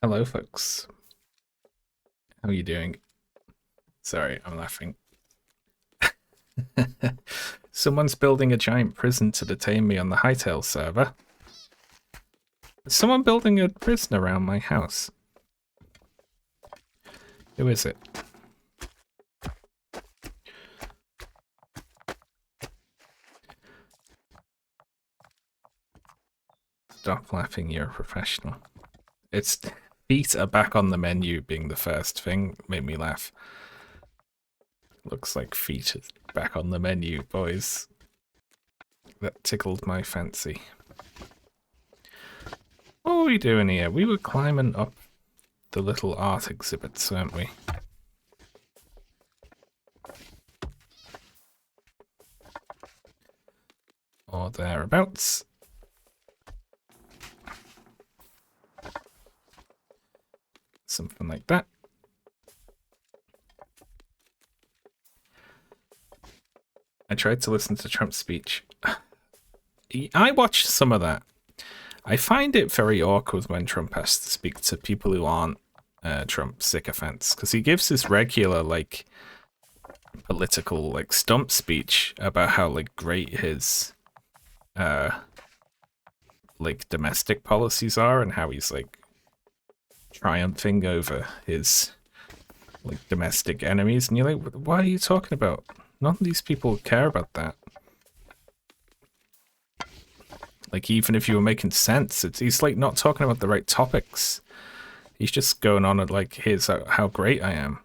Hello, folks. How are you doing? Sorry, I'm laughing. Someone's building a giant prison to detain me on the Hytale server. Is someone building a prison around my house? Who is it? Stop laughing, you're a professional. It's feet are back on the menu being the first thing made me laugh. Looks like feet is back on the menu, boys. That tickled my fancy. What were we doing here? We were climbing up the little art exhibits, weren't we? Or thereabouts. Something like that. I tried to listen to Trump's speech. I watched some of that. I find it very awkward when Trump has to speak to people who aren't Trump sycophants, because he gives his regular like political like stump speech about how like great his like domestic policies are and how he's like triumphing over his like domestic enemies, and you're like, what are you talking about? None of these people care about that. Like, even if you were making sense, he's like not talking about the right topics. He's just going on at like, here's how great I am.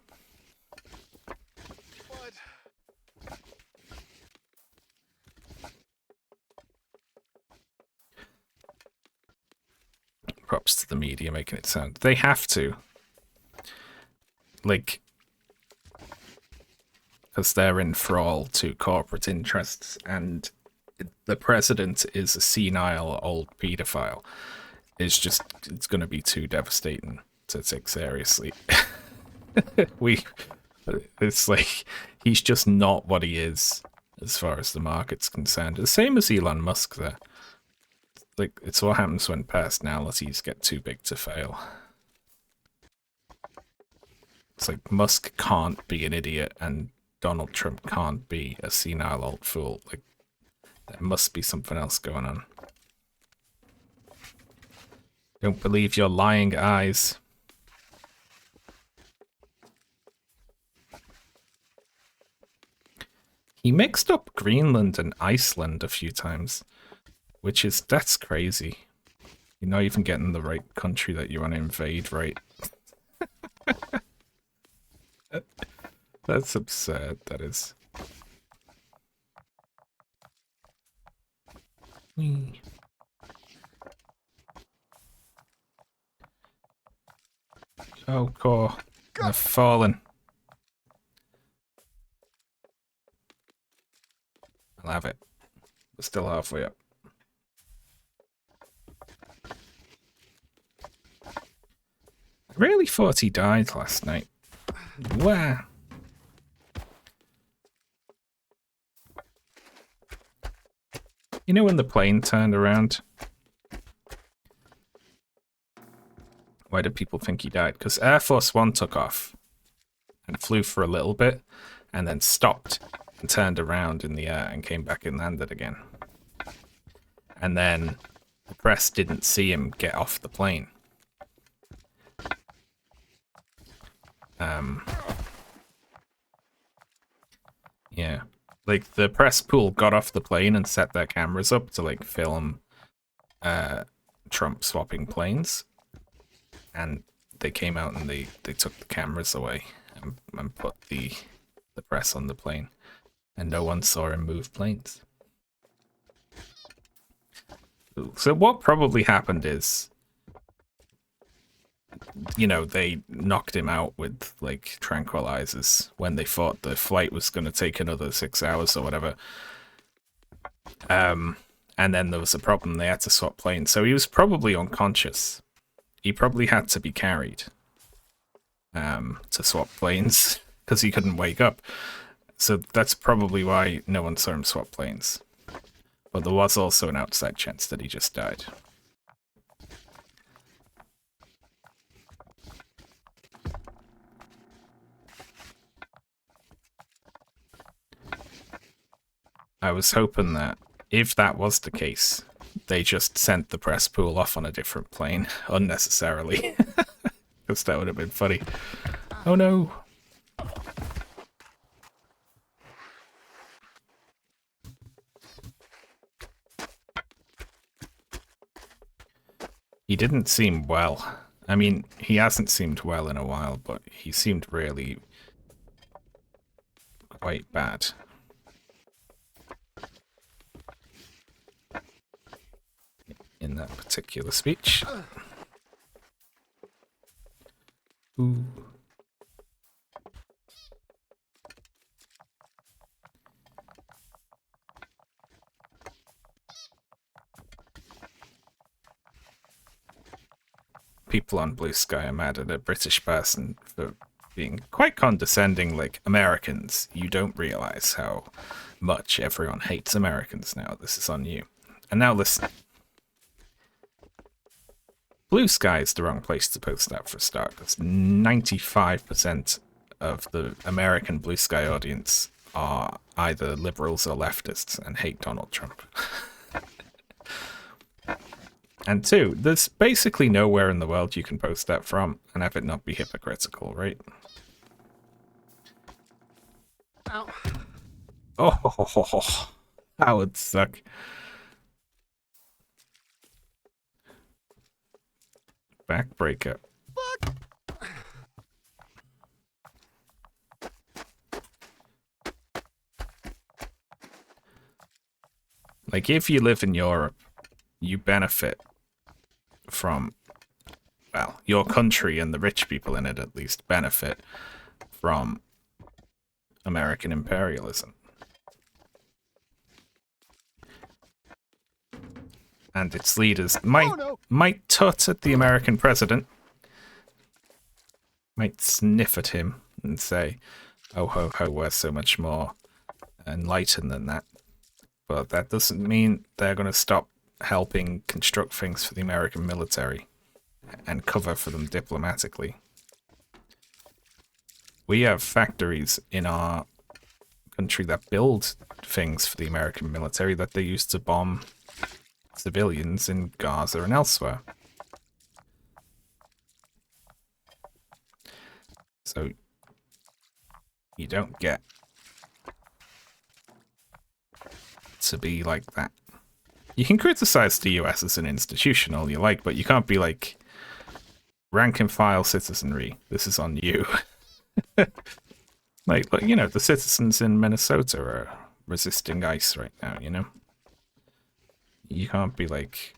Props to the media making it sound. They have to. Like, because they're in thrall to corporate interests, and the president is a senile old pedophile. It's going to be too devastating to take seriously. It's like, he's just not what he is as far as the market's concerned. The same as Elon Musk there. Like, it's what happens when personalities get too big to fail. It's like Musk can't be an idiot and Donald Trump can't be a senile old fool. Like, there must be something else going on. Don't believe your lying eyes. He mixed up Greenland and Iceland a few times, that's crazy. You're not even getting the right country that you want to invade, right? That's absurd, that is. Oh, core. I've fallen. I'll have it. We're still halfway up. I really thought he died last night. Wow. You know when the plane turned around? Why did people think he died? Because Air Force One took off and flew for a little bit and then stopped and turned around in the air and came back and landed again. And then the press didn't see him get off the plane. Yeah. Like, the press pool got off the plane and set their cameras up to, like, film Trump swapping planes. And they came out and they took the cameras away and put the press on the plane. And no one saw him move planes. So what probably happened is, you know, they knocked him out with like tranquilizers when they thought the flight was going to take another 6 hours or whatever. And then there was a problem. They had to swap planes. So he was probably unconscious. He probably had to be carried to swap planes because he couldn't wake up. So that's probably why no one saw him swap planes. But there was also an outside chance that he just died. I was hoping that if that was the case, they just sent the press pool off on a different plane unnecessarily. Because that would have been funny. Oh no. He didn't seem well. I mean, he hasn't seemed well in a while, but he seemed really quite bad. In that particular speech. Ooh. People on Blue Sky are mad at a British person for being quite condescending, like, Americans, you don't realize how much everyone hates Americans now. This is on you. And now listen. Blue Sky is the wrong place to post that for a start, because 95% of the American Blue Sky audience are either liberals or leftists and hate Donald Trump. And two, there's basically nowhere in the world you can post that from and have it not be hypocritical, right? Ow. Oh, that would suck. Backbreaker. Like, if you live in Europe, you benefit from, well, your country and the rich people in it at least benefit from American imperialism. And its leaders might tut at the American president, might sniff at him and say, oh ho ho, we're so much more enlightened than that. But that doesn't mean they're going to stop helping construct things for the American military and cover for them diplomatically. We have factories in our country that build things for the American military that they use to bomb civilians in Gaza and elsewhere. So you don't get to be like that. You can criticize the US as an institution all you like, but you can't be like, rank and file citizenry, this is on you. Like, you know, the citizens in Minnesota are resisting ICE right now, you know? You can't be like,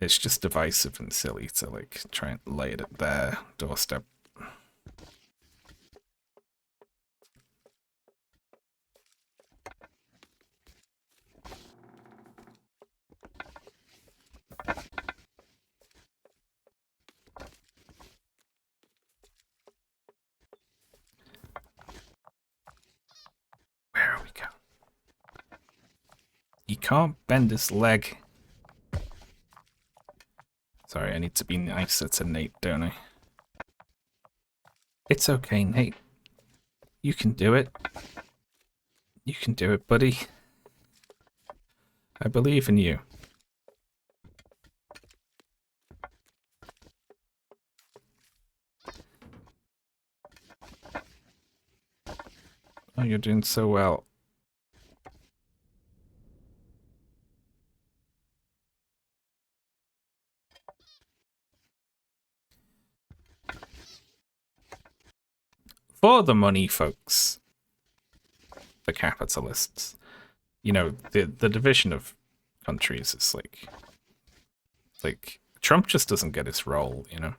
it's just divisive and silly to like try and lay it at their doorstep. Where are we going? You can't bend his leg. Sorry, I need to be nicer to Nate, don't I? It's okay, Nate. You can do it. You can do it, buddy. I believe in you. Oh, you're doing so well. For the money, folks. The capitalists. You know, the division of countries is like Trump just doesn't get his role, you know.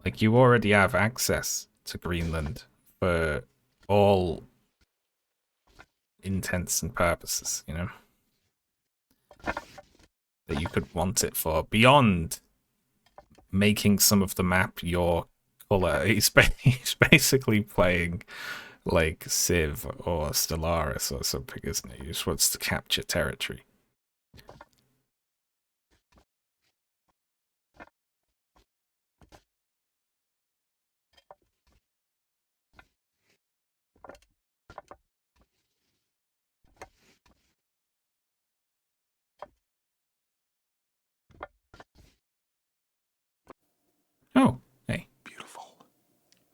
Like, you already have access to Greenland for all intents and purposes, you know, that you could want it for, beyond making some of the map your color. He's basically playing like Civ or Stellaris or something, isn't he? He just wants to capture territory.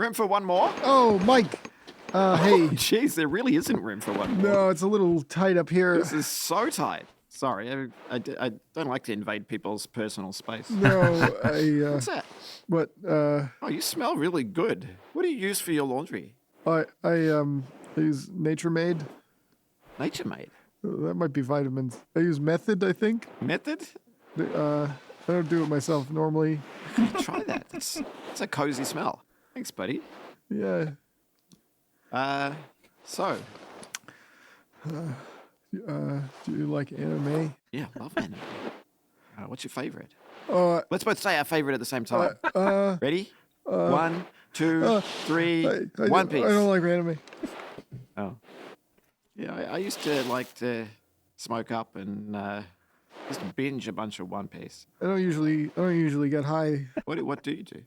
Room for one more? Oh, Mike. Hey. Jeez, there really isn't room for one more. No, it's a little tight up here. This is so tight. Sorry, I don't like to invade people's personal space. No, What's that? what, Oh, you smell really good. What do you use for your laundry? I use Nature Made. Nature Made. That might be vitamins. I use Method, I think. Method? I don't do it myself normally. Try that. That's a cozy smell. Thanks, buddy. Yeah. So. Do you like anime? Yeah, love anime. What's your favorite? Uh, Let's both say our favorite at the same time. Ready? 1, 2, 3. One Piece. I don't like anime. Oh. Yeah, I used to like to smoke up and just binge a bunch of One Piece. I don't usually get high. What do you do?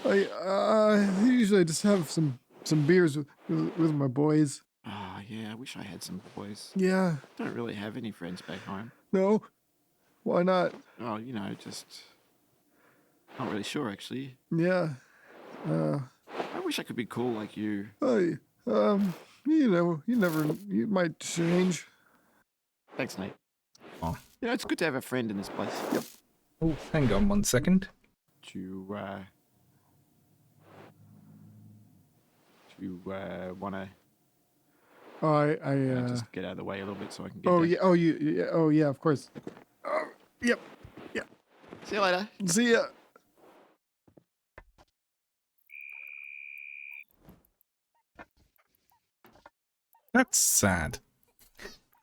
I usually just have some beers with my boys. Oh, yeah, I wish I had some boys. Yeah. Don't really have any friends back home. No. Why not? Oh, just not really sure actually. Yeah. I wish I could be cool like you. You might change. Thanks, Nate. Oh. It's good to have a friend in this place. Yep. Oh, hang on 1 second. Do you want to just get out of the way a little bit so I can get Oh down? yeah. Oh yeah. Of course. Yep. Yeah. See you later. See ya. That's sad.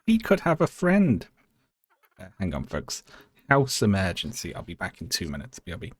He could have a friend. Hang on, folks. House emergency. I'll be back in 2 minutes. BRB.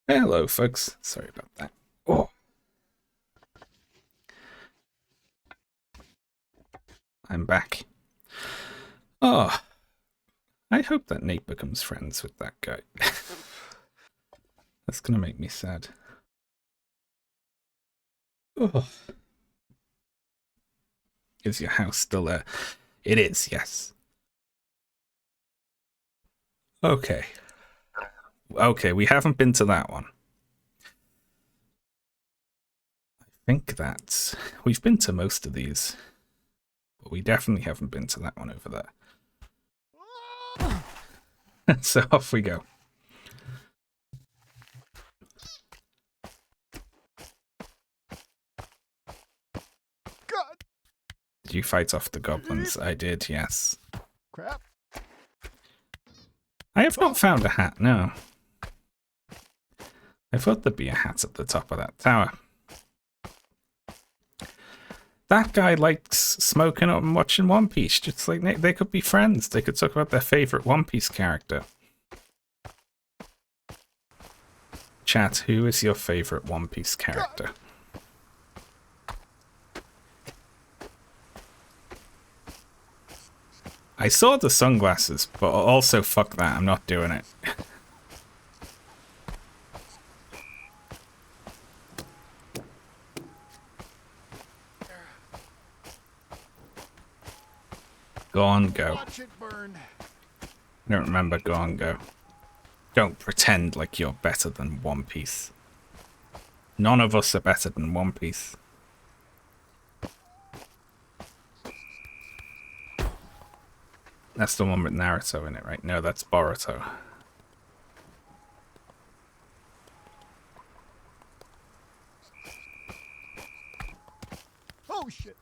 Hello, folks. Sorry about that. Oh. I'm back. Oh. I hope that Nate becomes friends with that guy. That's gonna make me sad. Oh. Is your house still there? It is, yes. Okay. Okay, we haven't been to that one. I think that's... We've been to most of these. But we definitely haven't been to that one over there. So off we go. God. Did you fight off the goblins? I did, yes. Crap. I have not found a hat, no. I thought there'd be a hat at the top of that tower. That guy likes smoking up and watching One Piece. Just like they could be friends. They could talk about their favorite One Piece character. Chat, who is your favorite One Piece character? I saw the sunglasses, but also fuck that. I'm not doing it. Go on, go. Watch it burn. I don't remember Go on, go. Don't pretend like you're better than One Piece. None of us are better than One Piece. That's the one with Naruto in it, right? No, that's Boruto. Oh shit.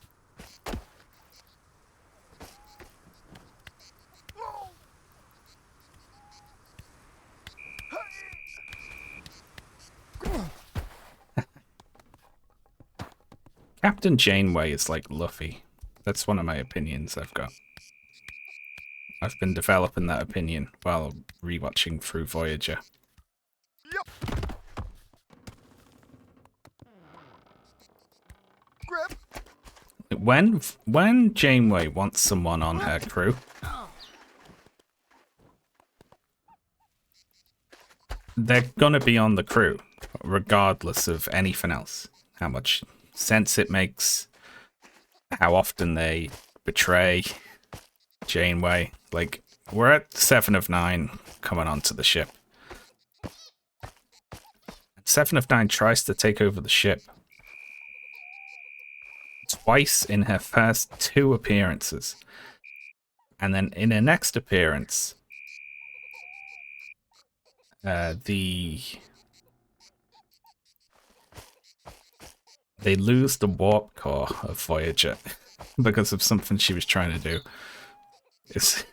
Captain Janeway is like Luffy. That's one of my opinions I've got. I've been developing that opinion while rewatching through Voyager. Yep. Grip. When Janeway wants someone on her crew, they're gonna be on the crew, regardless of anything else. How much sense it makes, how often they betray Janeway. Like, we're at 7 of 9 coming onto the ship. 7 of 9 tries to take over the ship twice in her first 2 appearances. And then in her next appearance, they lose the warp core of Voyager because of something she was trying to do. It's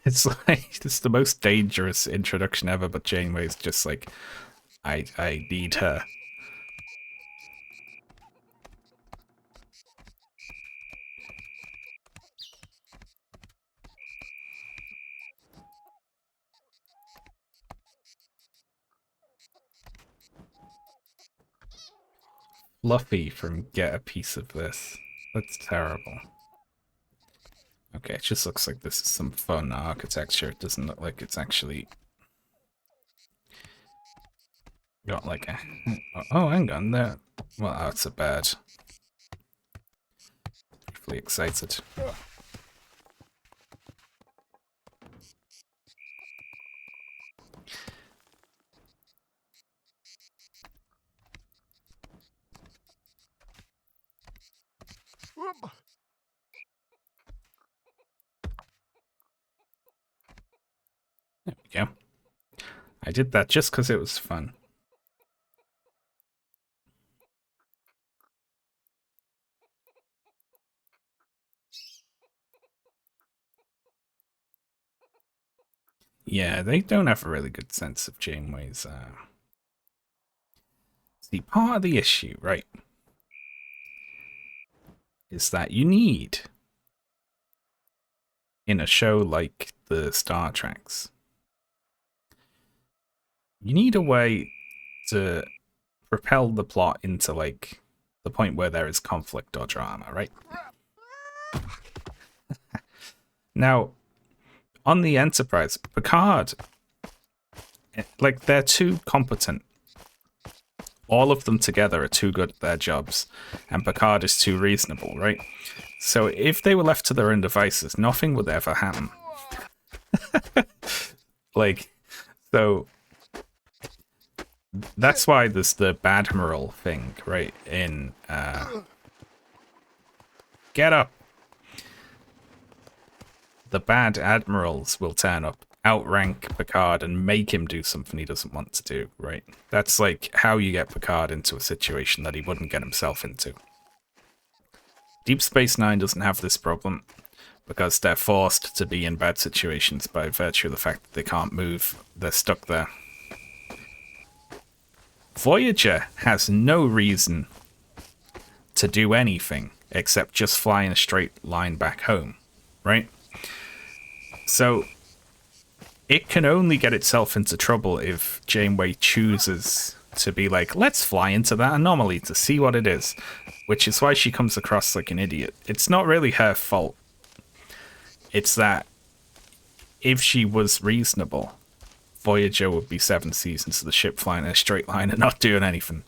like it's the most dangerous introduction ever, but Janeway's just like, I need her. Fluffy from Get a Piece of This. That's terrible. Okay, it just looks like this is some fun architecture. It doesn't look like it's actually got like a... Oh, hang on there. Well, that's a bird. Briefly excited. There we go. I did that just because it was fun. Yeah, they don't have a really good sense of Janeway's. See, part of the issue, right, is that you need, in a show like the Star Treks, you need a way to propel the plot into, like, the point where there is conflict or drama, right? Now, on the Enterprise, Picard, like, they're too competent. All of them together are too good at their jobs, and Picard is too reasonable, right? So if they were left to their own devices, nothing would ever happen. Like, so that's why there's the Badmiral thing, right? In Get Up. The bad admirals will turn up, outrank Picard, and make him do something he doesn't want to do, right? That's like how you get Picard into a situation that he wouldn't get himself into. Deep Space Nine doesn't have this problem because they're forced to be in bad situations by virtue of the fact that they can't move. They're stuck there. Voyager has no reason to do anything except just fly in a straight line back home, right? So it can only get itself into trouble if Janeway chooses to be like, let's fly into that anomaly to see what it is, which is why she comes across like an idiot. It's not really her fault. It's that if she was reasonable, Voyager would be 7 seasons of the ship flying in a straight line and not doing anything.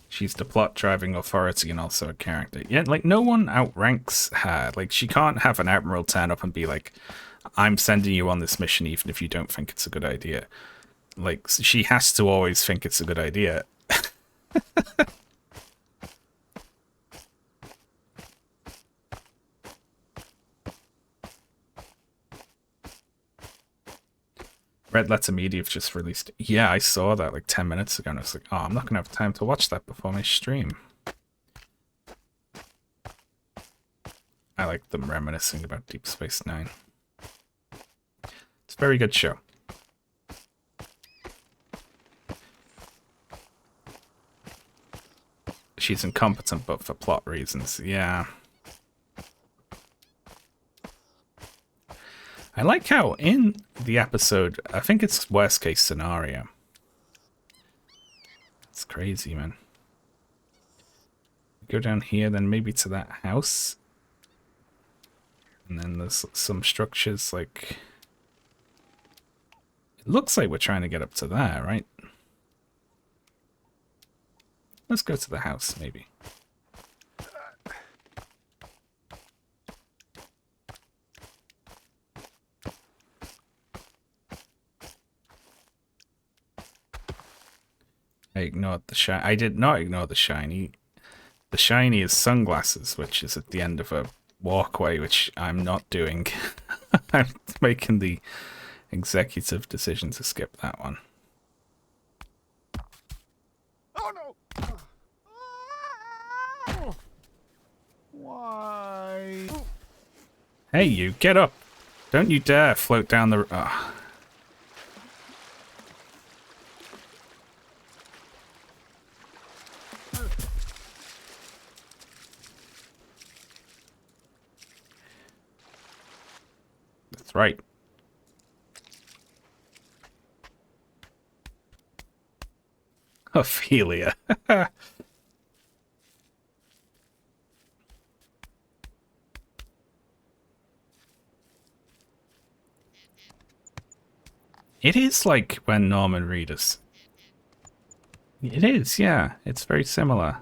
She's the plot-driving authority and also a character. Yeah, like, no one outranks her. Like, she can't have an admiral turn up and be like, I'm sending you on this mission even if you don't think it's a good idea. Like, she has to always think it's a good idea. Red Letter Media have just released... Yeah, I saw that like 10 minutes ago and I was like, oh, I'm not going to have time to watch that before my stream. I like them reminiscing about Deep Space Nine. It's a very good show. She's incompetent, but for plot reasons. Yeah. I like how in the episode, I think it's worst case scenario. It's crazy, man. Go down here, then maybe to that house. And then there's some structures like... It looks like we're trying to get up to there, right? Let's go to the house, maybe. I ignored the shiny. I did not ignore the shiny. The shiny is sunglasses, which is at the end of a walkway, which I'm not doing. I'm making the executive decision to skip that one. Oh no! Why? Hey, you, get up! Don't you dare float down the... That's right. Ophelia. It is like when Norman Reedus. It is, yeah. It's very similar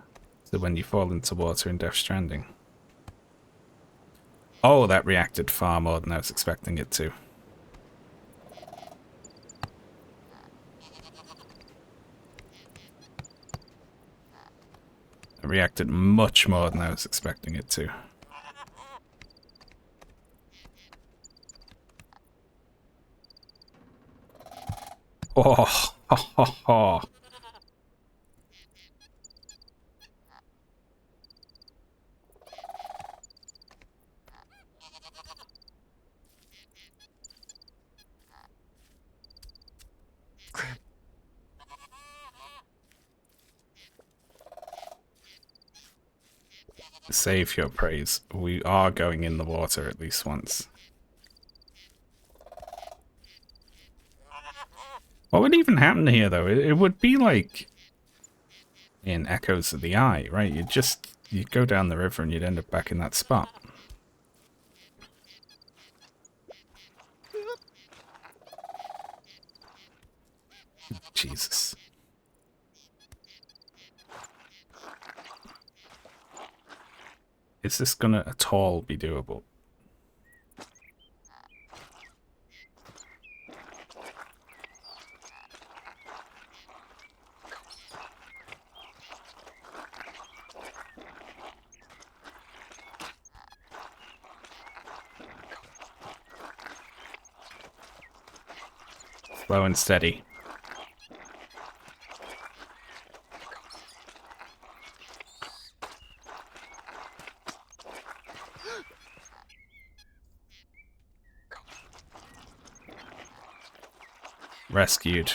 to when you fall into water in Death Stranding. Oh, that reacted far more than I was expecting it to. It reacted much more than I was expecting it to. Oh, ho, ho, ho. Save your praise. We are going in the water at least once. What would even happen here, though? It would be like in Echoes of the Eye, right? You'd go down the river and you'd end up back in that spot. Jesus. Is this gonna at all be doable? Slow and steady. rescued.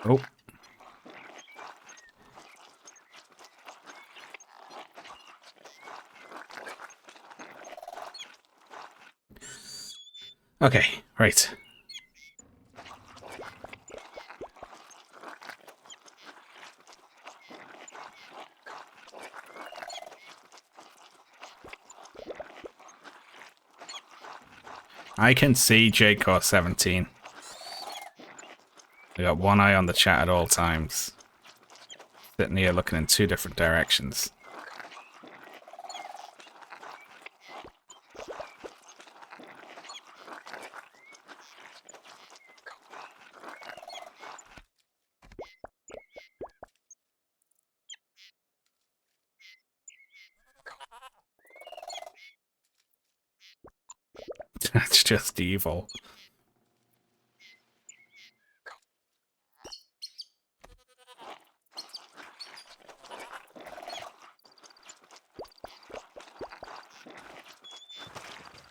Oh. Okay, right. I can see JCore 17. I got one eye on the chat at all times. Sitting here looking in 2 different directions. That's just evil.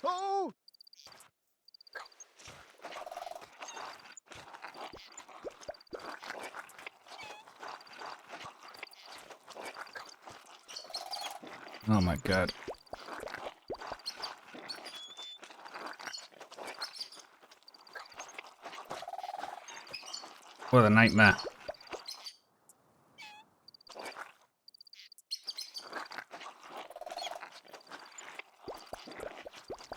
Oh! Oh my god. What a nightmare.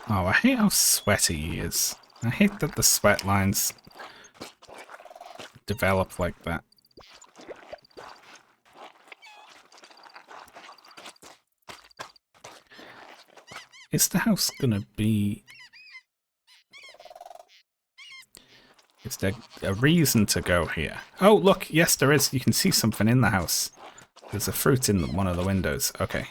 Oh, I hate how sweaty he is. I hate that the sweat lines develop like that. Is the house gonna be... Is there a reason to go here? Oh, look, yes there is. You can see something in the house. There's a fruit in one of the windows. Okay.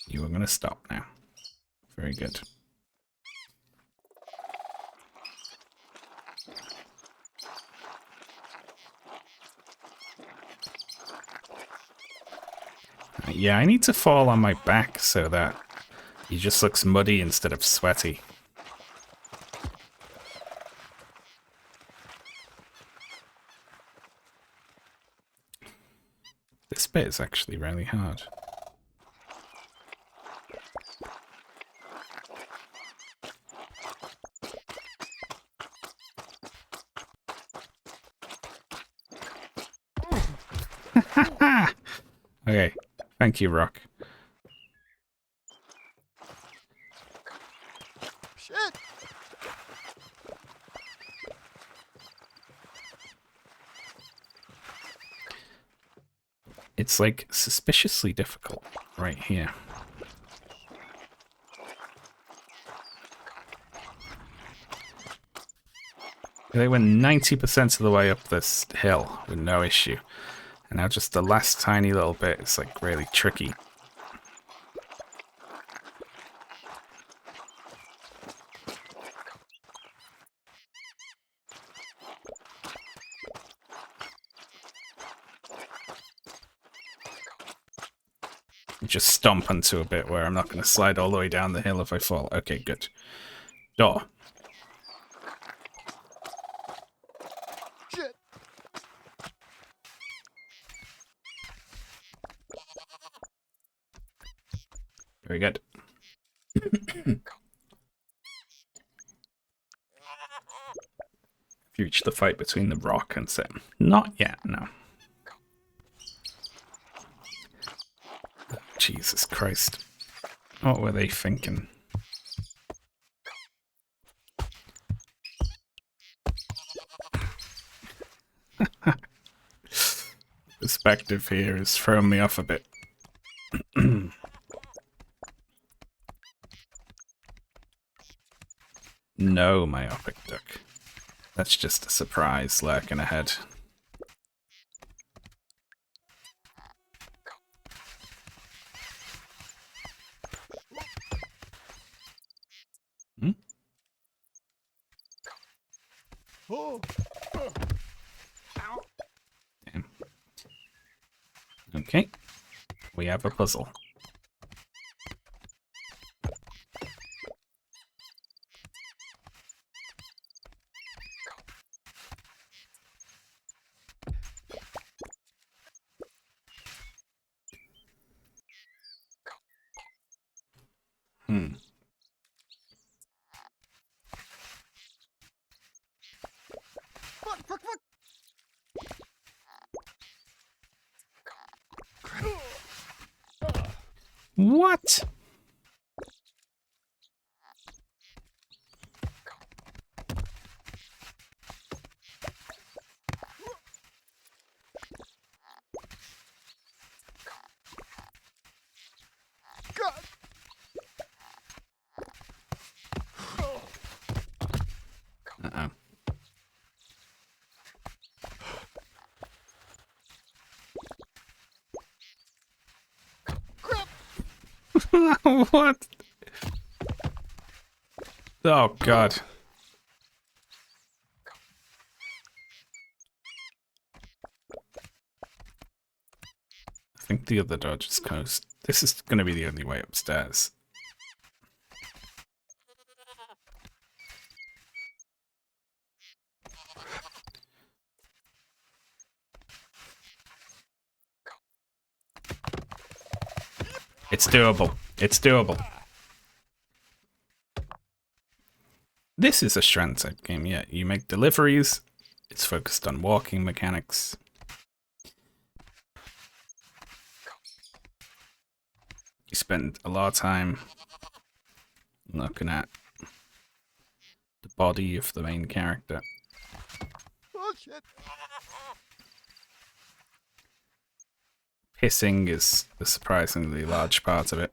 You are gonna stop now. Very good. Yeah, I need to fall on my back so that he just looks muddy instead of sweaty. This bit is actually really hard. Okay, thank you, Rock. Shit! It's like suspiciously difficult right here. They went 90% of the way up this hill with no issue. And now just the last tiny little bit is like really tricky. Just stomp into a bit where I'm not going to slide all the way down the hill if I fall. Okay, good. Door. Shit! Very good. Reach the fight between the Rock and Sim. Not yet, no. Jesus Christ. What were they thinking? Perspective here is throwing me off a bit. No, myopic duck. That's just a surprise lurking ahead. Hmm? Oh! have a puzzle. Hmm. What? Uh-oh. What? Oh, God. I think the other door just closed. This is going to be the only way upstairs. It's doable. It's doable. This is a strand type game, yeah. You make deliveries. It's focused on walking mechanics. You spend a lot of time looking at the body of the main character. Oh shit! Pissing is a surprisingly large part of it.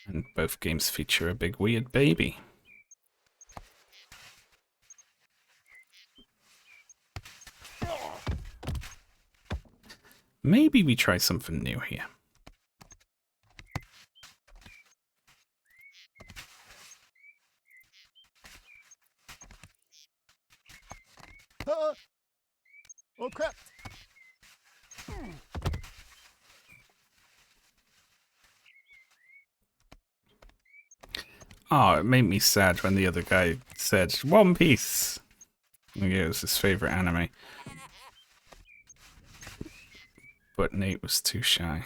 And both games feature a big weird baby. Maybe we try something new here. Oh crap! Oh, it made me sad when the other guy said One Piece. Yeah, it was his favorite anime. But Nate was too shy.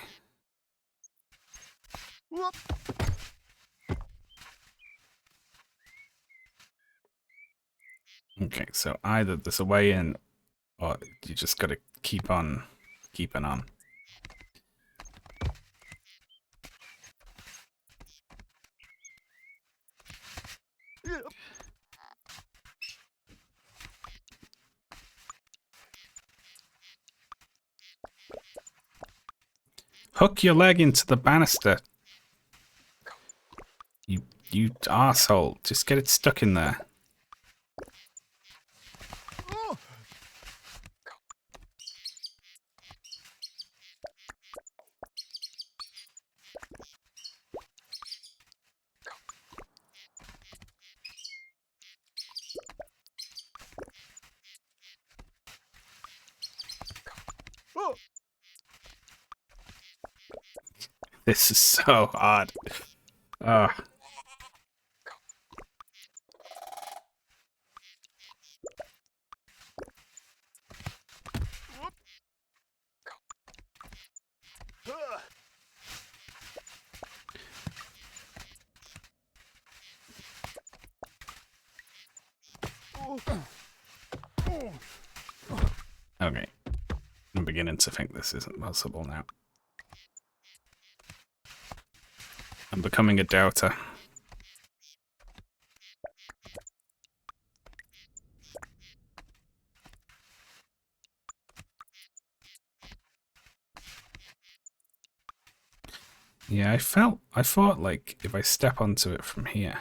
Whoop. Okay, so either there's a way in, or you just gotta keep on keeping on. Yep. Hook your leg into the banister. You arsehole. Just get it stuck in there. Oh. Oh. This is so hard. Ah. Ugh. Oh. Oh. Okay. I'm beginning to think this isn't possible now. I'm becoming a doubter. Yeah, I thought like if I step onto it from here,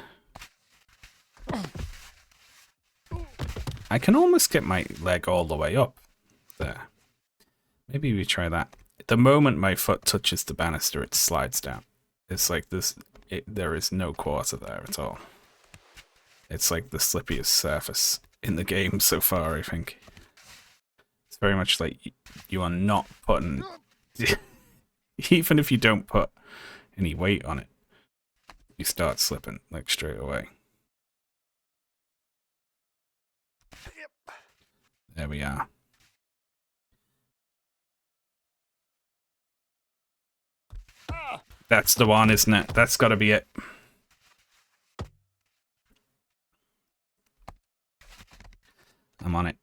I can almost get my leg all the way up there. Maybe we try that. The moment my foot touches the banister, it slides down. It's like this there is no quarter there at all. It's like the slippiest surface in the game so far, I think. It's very much like you are not putting... Even if you don't put any weight on it, you start slipping, like, straight away. There we are. That's the one, isn't it? That's got to be it. I'm on it.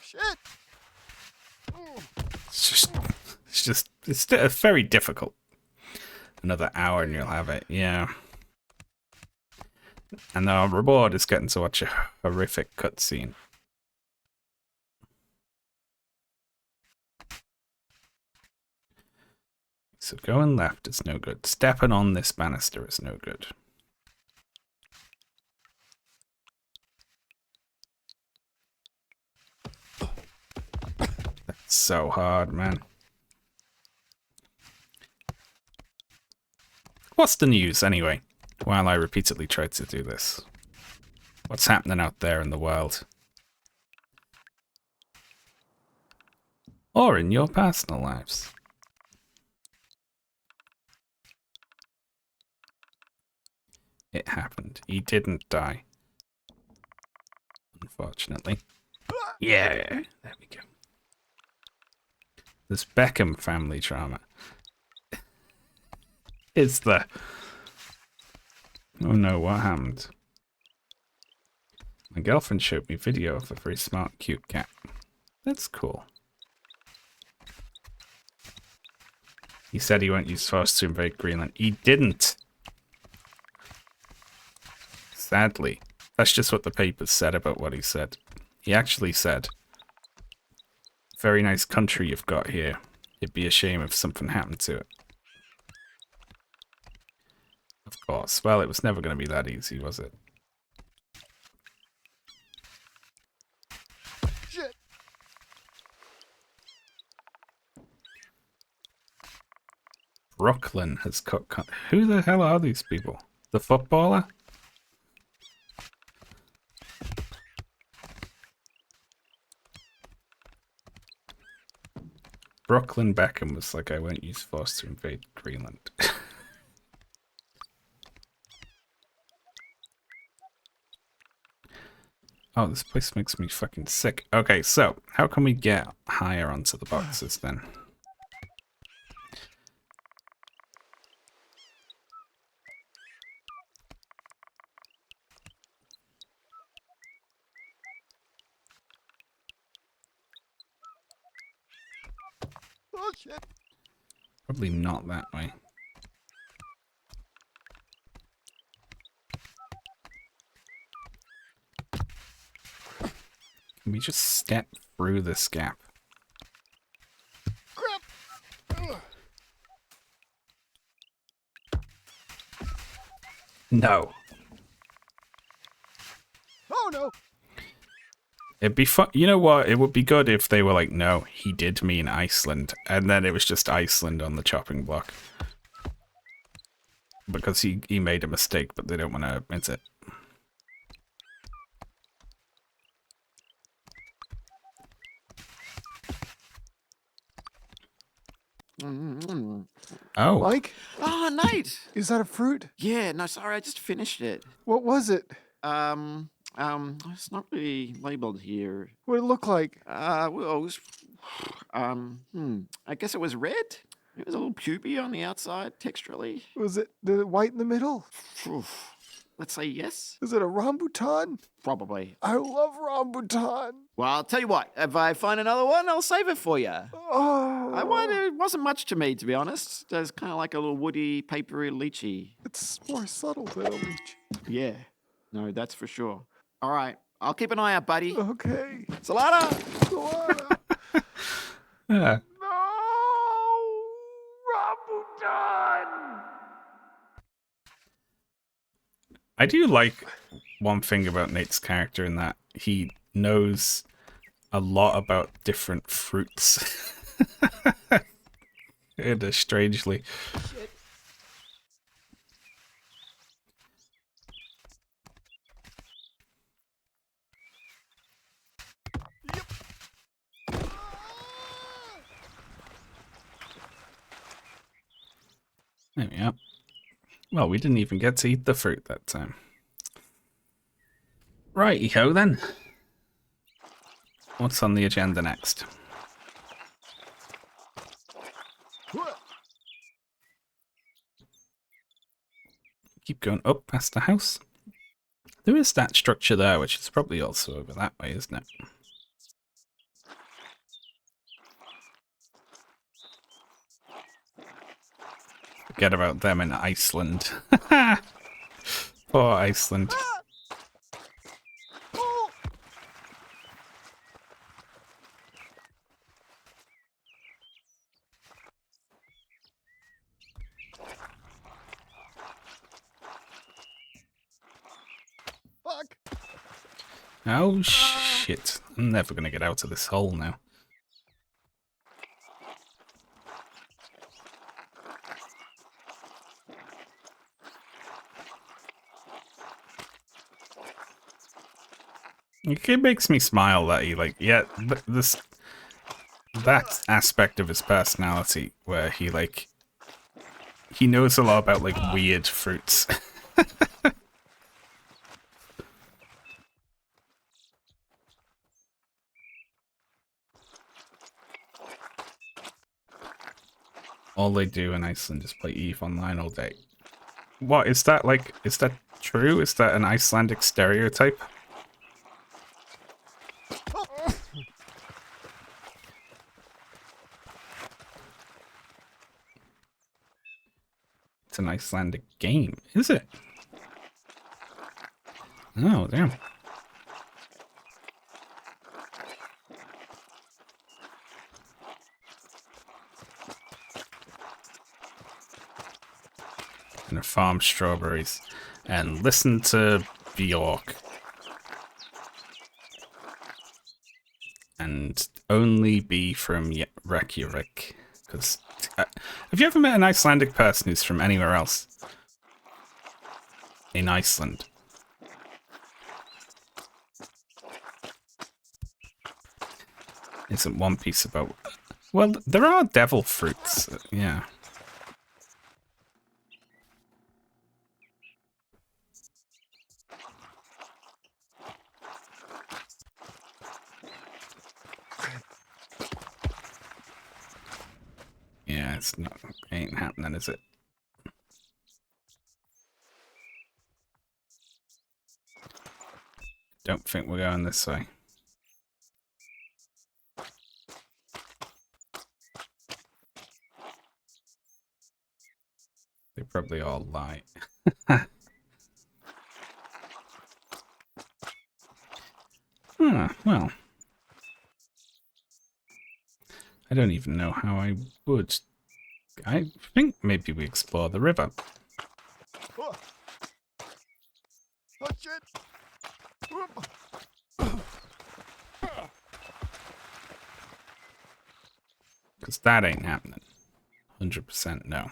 Shit. It's very difficult. Another hour and you'll have it, yeah. And the reward is getting to watch a horrific cutscene. So going left is no good. Stepping on this banister is no good. That's so hard, man. What's the news, anyway? While I repeatedly tried to do this. What's happening out there in the world? Or in your personal lives? It happened. He didn't die. Unfortunately. Yeah, there we go. This Beckham family drama. Is there? Oh no, what happened? My girlfriend showed me video of a very smart, cute cat. That's cool. He said he won't use force to invade Greenland. He didn't. Sadly. That's just what the papers said about what he said. He actually said, very nice country you've got here. It'd be a shame if something happened to it. Of course. Well, it was never going to be that easy, was it? Shit. Brooklyn has cut... Who the hell are these people? The footballer? Brooklyn Beckham was like, I won't use force to invade Greenland. Oh, this place makes me fucking sick. Okay, so, how can we get higher onto the boxes then? Oh shit. Probably not that way. Can we just step through this gap? Crap. Ugh. No. Oh no. It'd be fun. You know what? It would be good if they were like, no, he did mean Iceland. And then it was just Iceland on the chopping block. Because he made a mistake, but they don't want to admit it. Oh. Mike, Oh, Nate. is that a fruit? Yeah, no, sorry, I just finished it. What was it? It's not really labeled here. What did it look like? Well, it was, I guess it was red. It was a little puby on the outside, texturally. Was it the white in the middle? Oof. Let's say yes. Is it a rambutan? Probably. I love rambutan. Well, I'll tell you what. If I find another one, I'll save it for you. Oh, It wasn't much to me, to be honest. It was kind of like a little woody, papery lychee. it's more subtle than a leech. Yeah. No, that's for sure. All right. I'll keep an eye out, buddy. Okay. Salada! Solana. Yeah. No! Rambutan! I do like one thing about Nate's character in that he knows a lot about different fruits. It is strangely. There we are. Well, we didn't even get to eat the fruit that time. Righty-ho then. What's on the agenda next? Keep going up past the house. There is that structure there, which is probably also over that way, isn't it? Forget about them in Iceland. Poor Iceland. Fuck. Oh shit. I'm never gonna get out of this hole now. It makes me smile that he that aspect of his personality where he knows a lot about weird fruits. All they do in Iceland is play EVE Online all day. What is that is that true? Is that an Icelandic stereotype? It's an Icelandic game, is it? Oh, damn. Gonna farm strawberries and listen to Bjork. And only be from Reykjavik. Because have you ever met an Icelandic person who's from anywhere else in Iceland? Isn't One Piece about... Well, there are devil fruits, yeah. Yeah, it's not... ain't happening, is it? Don't think we're going this way. They probably all lie. Well. I don't even know how I would. I think maybe we explore the river. Oh, shit. Because that ain't happening. 100% no.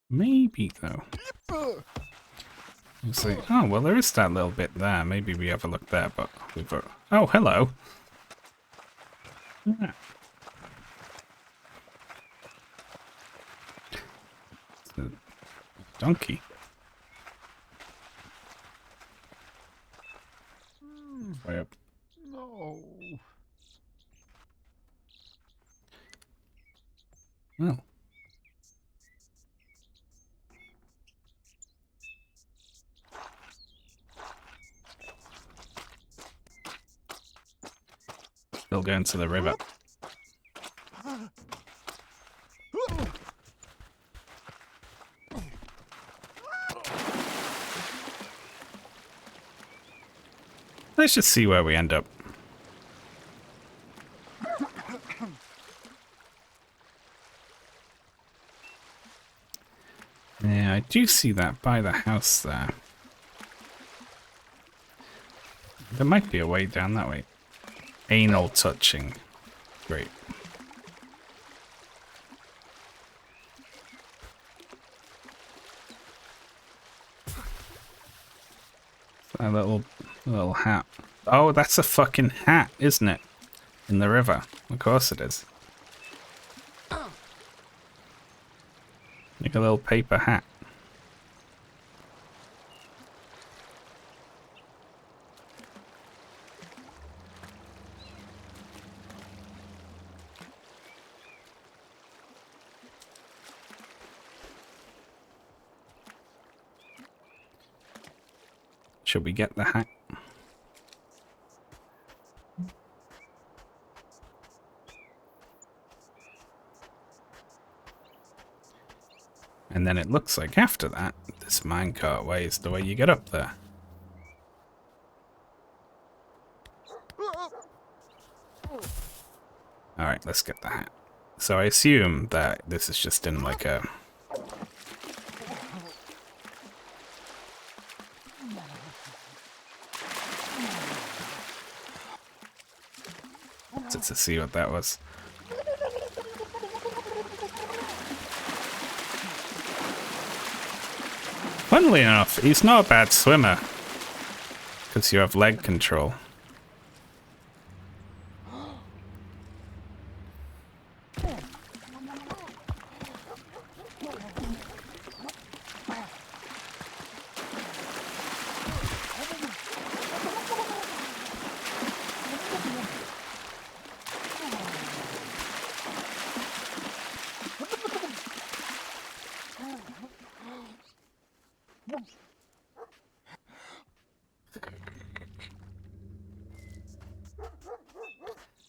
Maybe, though. We'll see. Oh, well, there is that little bit there. Maybe we have a look there, but we've... Oh, hello. Yeah. It's a donkey. Way up. No. Well. Still going to the river. Let's just see where we end up. do see that by the house there. There might be a way down that way. Anal touching. Great. That little hat. Oh, that's a fucking hat, isn't it? In the river. Of course it is. Like a little paper hat. Should we get the hat? And then it looks like after that, this minecart way is the way you get up there. Alright, let's get the hat. So I assume that this is just in like a... to see what that was. Funnily enough, he's not a bad swimmer. Because you have leg control.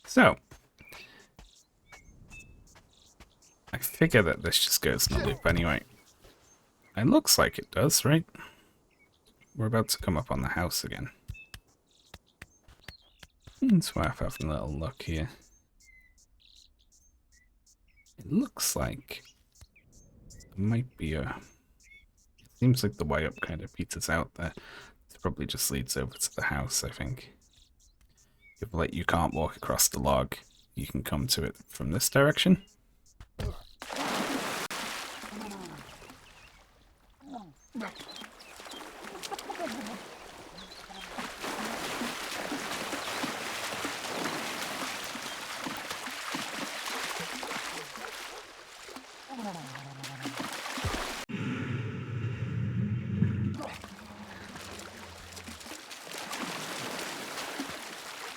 So, I figure that this just goes in a loop anyway. It looks like it does, right? We're about to come up on the house again. It's worth having a little look here. It looks like there might be a... It seems like the way up kind of peters out there. It probably just leads over to the house, I think. If like you can't walk across the log, you can come to it from this direction.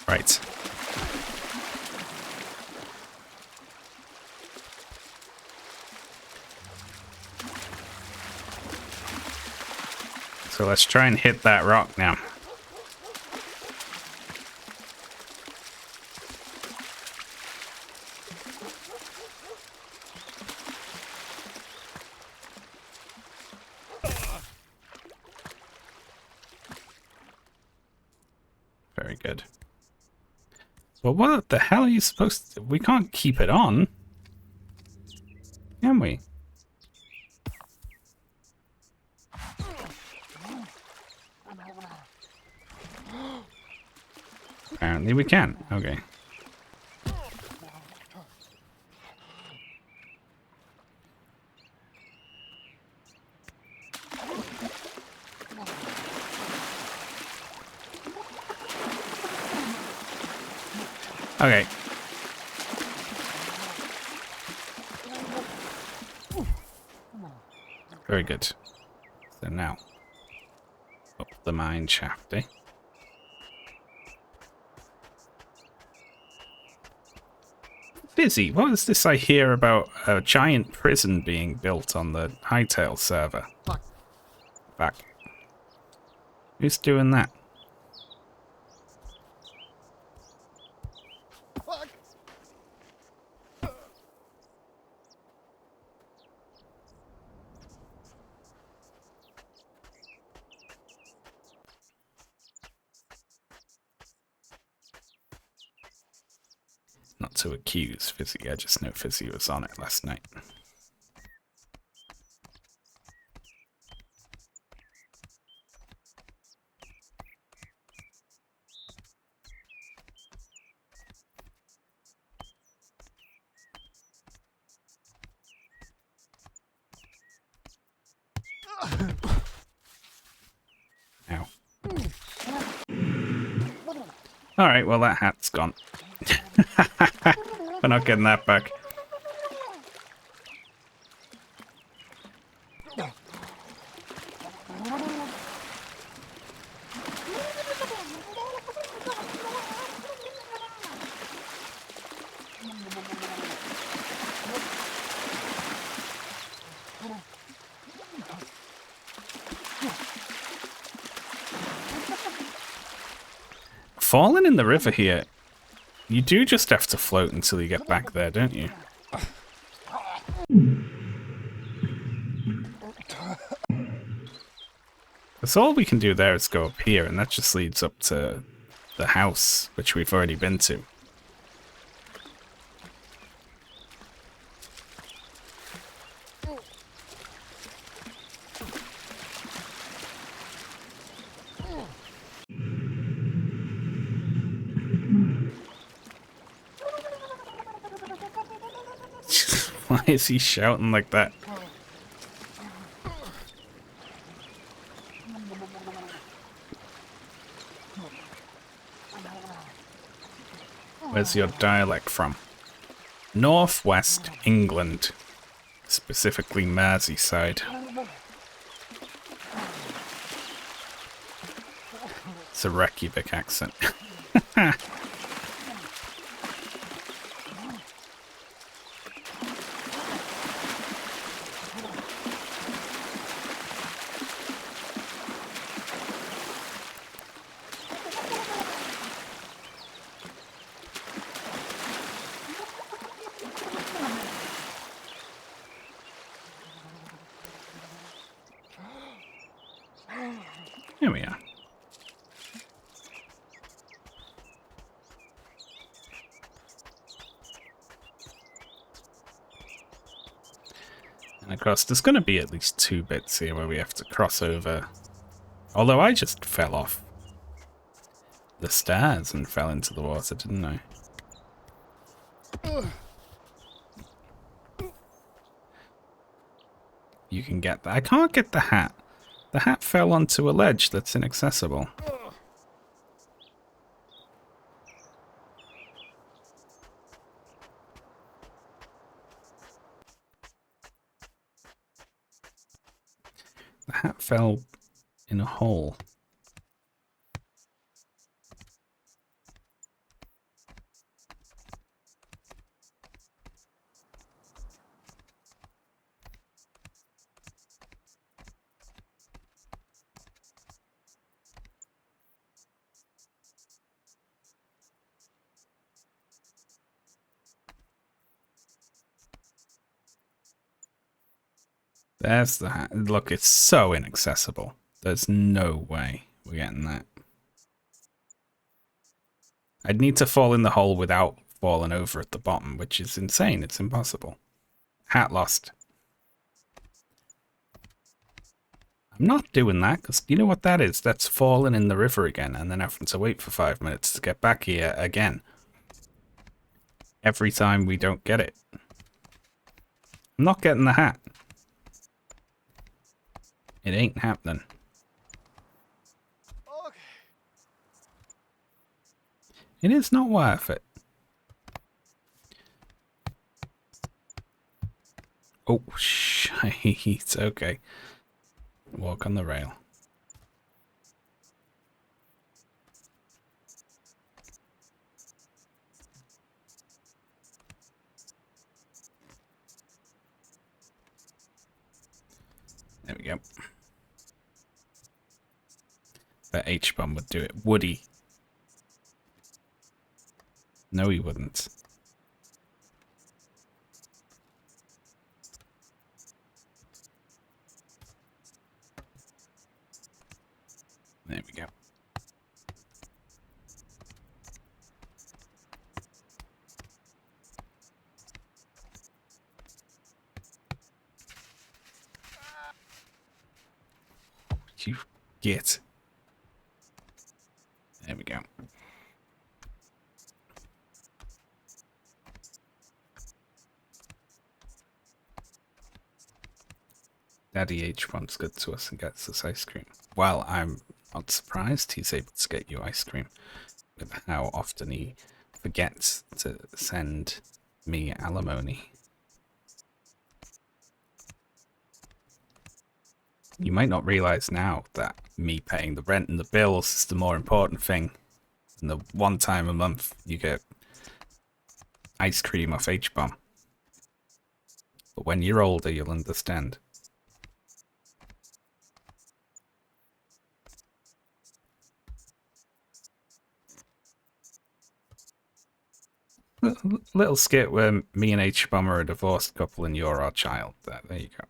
Right. So let's try and hit that rock now. Very good. Well, what the hell are you supposed to... We can't keep it on. Can we? Apparently we can. Okay. Okay. Very good. So now, up the mine shaft, eh? Fizzy, what is this I hear about a giant prison being built on the Hytale server? Back. Who's doing that? Not to accuse Fizzy, I just know Fizzy was on it last night. Alright, well that hat's gone. We're not getting that back. Falling in the river here, you do just have to float until you get back there, don't you? That's all we can do there is go up here, and that just leads up to the house, which we've already been to. Why is he shouting like that? Where's your dialect from? Northwest England. Specifically Merseyside. It's a Reykjavik accent. Here we are. And of course, there's going to be at least 2 bits here where we have to cross over. Although I just fell off the stairs and fell into the water, didn't I? You can get that. I can't get the hat. The hat fell onto a ledge that's inaccessible. The hat fell in a hole. There's the hat. Look, it's so inaccessible. There's no way we're getting that. I'd need to fall in the hole without falling over at the bottom, which is insane. It's impossible. Hat lost. I'm not doing that, because you know what that is? That's falling in the river again, and then having to wait for 5 minutes to get back here again. Every time we don't get it. I'm not getting the hat. It ain't happening. Okay. It is not worth it. Oh, shite. Okay. Walk on the rail. There we go. That H-bomb would do it. Would he? No, he wouldn't. There we go. You get. There we go. Daddy H wants good to us and gets us ice cream. Well, I'm not surprised he's able to get you ice cream. with how often he forgets to send me alimony. You might not realize now that me paying the rent and the bills is the more important thing. And the one time a month you get ice cream off H-Bomb. But when you're older, you'll understand. Little skit where me and H-Bomb are a divorced couple and you're our child. There you go.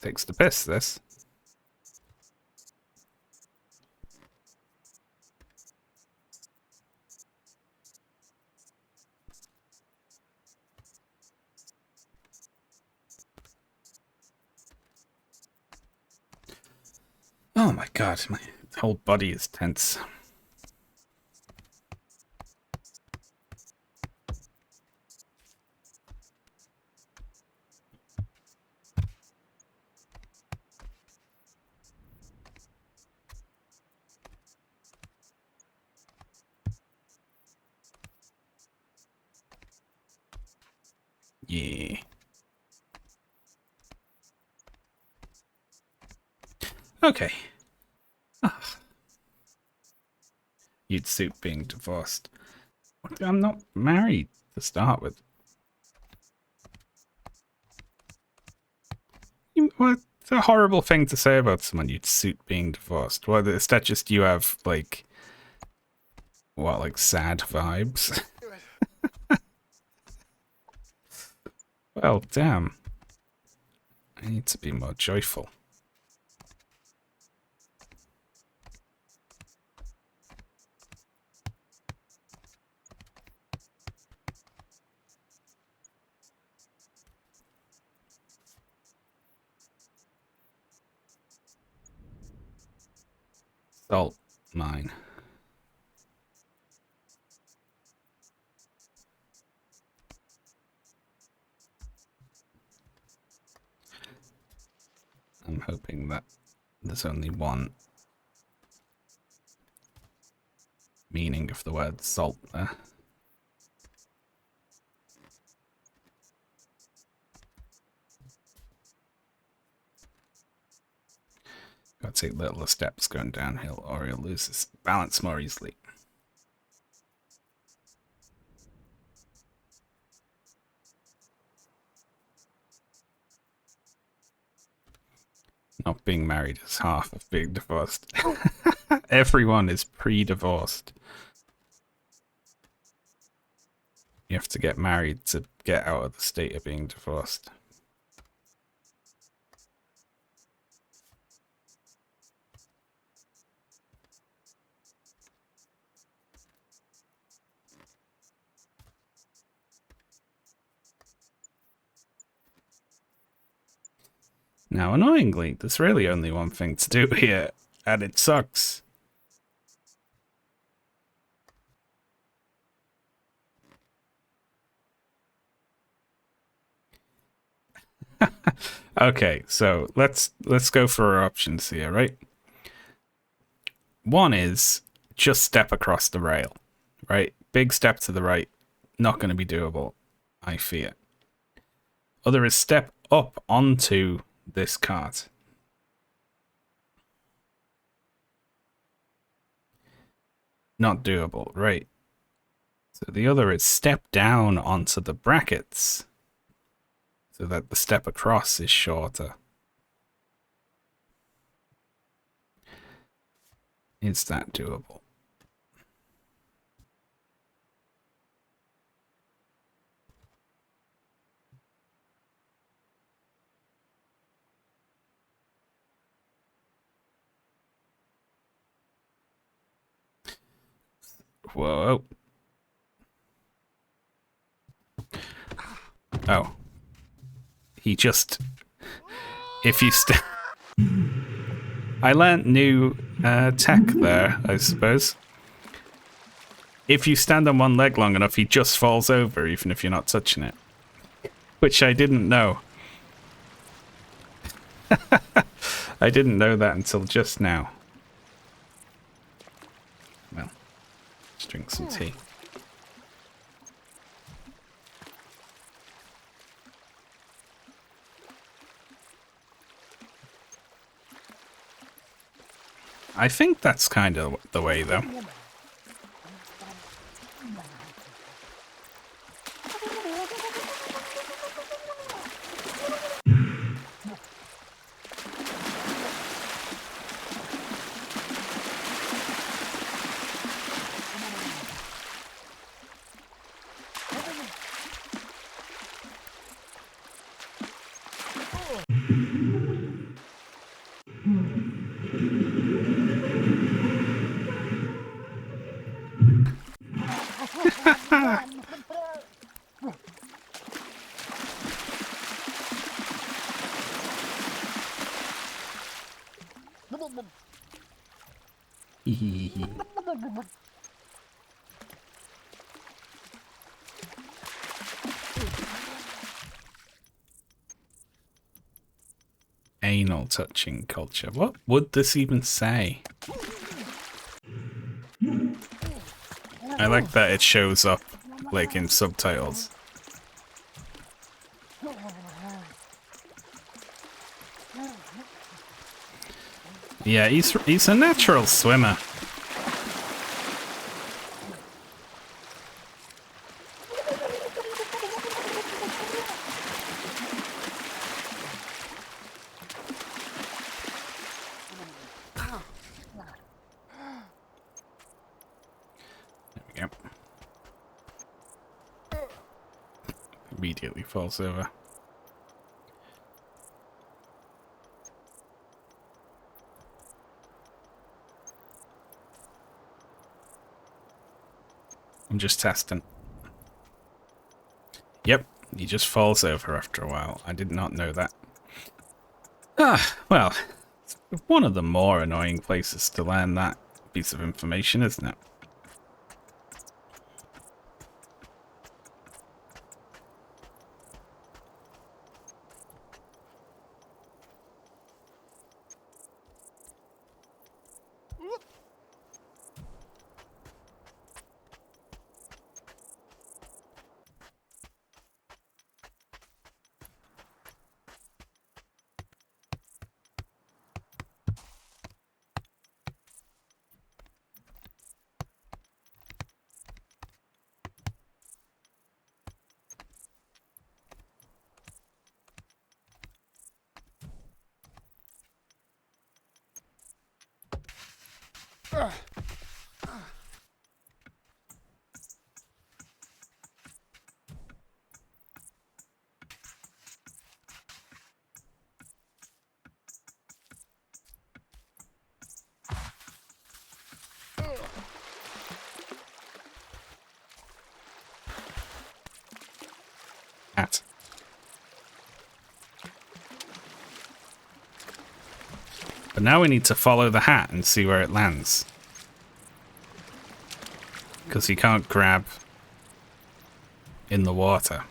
Takes the piss, this. Oh my god, my whole body is tense. Yeah. Okay. You'd suit being divorced. I'm not married to start with. What's a horrible thing to say about someone you'd suit being divorced? Well, is that just you have, like, what, like sad vibes? Well, damn. I need to be more joyful. Salt mine. I'm hoping that there's only one meaning of the word salt there. Gotta take littler steps going downhill or he'll lose his balance more easily. Not being married is half of being divorced. Everyone is pre-divorced. You have to get married to get out of the state of being divorced. Now, annoyingly, there's really only one thing to do here, and it sucks. Okay, so let's go for our options here, right? One is just step across the rail, right? Big step to the right, not going to be doable, I fear. Other is step up onto this cart. Not doable, right? So the other is step down onto the brackets so that the step across is shorter. Is that doable? Whoa. Oh. He just... If you I learnt new tech there, I suppose. If you stand on one leg long enough, he just falls over, even if you're not touching it. Which I didn't know. I didn't know that until just now. Well, let's drink some tea. I think that's kind of the way, though. Anal touching culture. What would this even say? I like that it shows up like in subtitles. Yeah, he's a natural swimmer. There we go. Immediately falls over. I'm just testing. Yep, he just falls over after a while. I did not know that. Ah, well, it's one of the more annoying places to learn that piece of information, isn't it? Hat. But now we need to follow the hat and see where it lands. Because he can't grab in the water.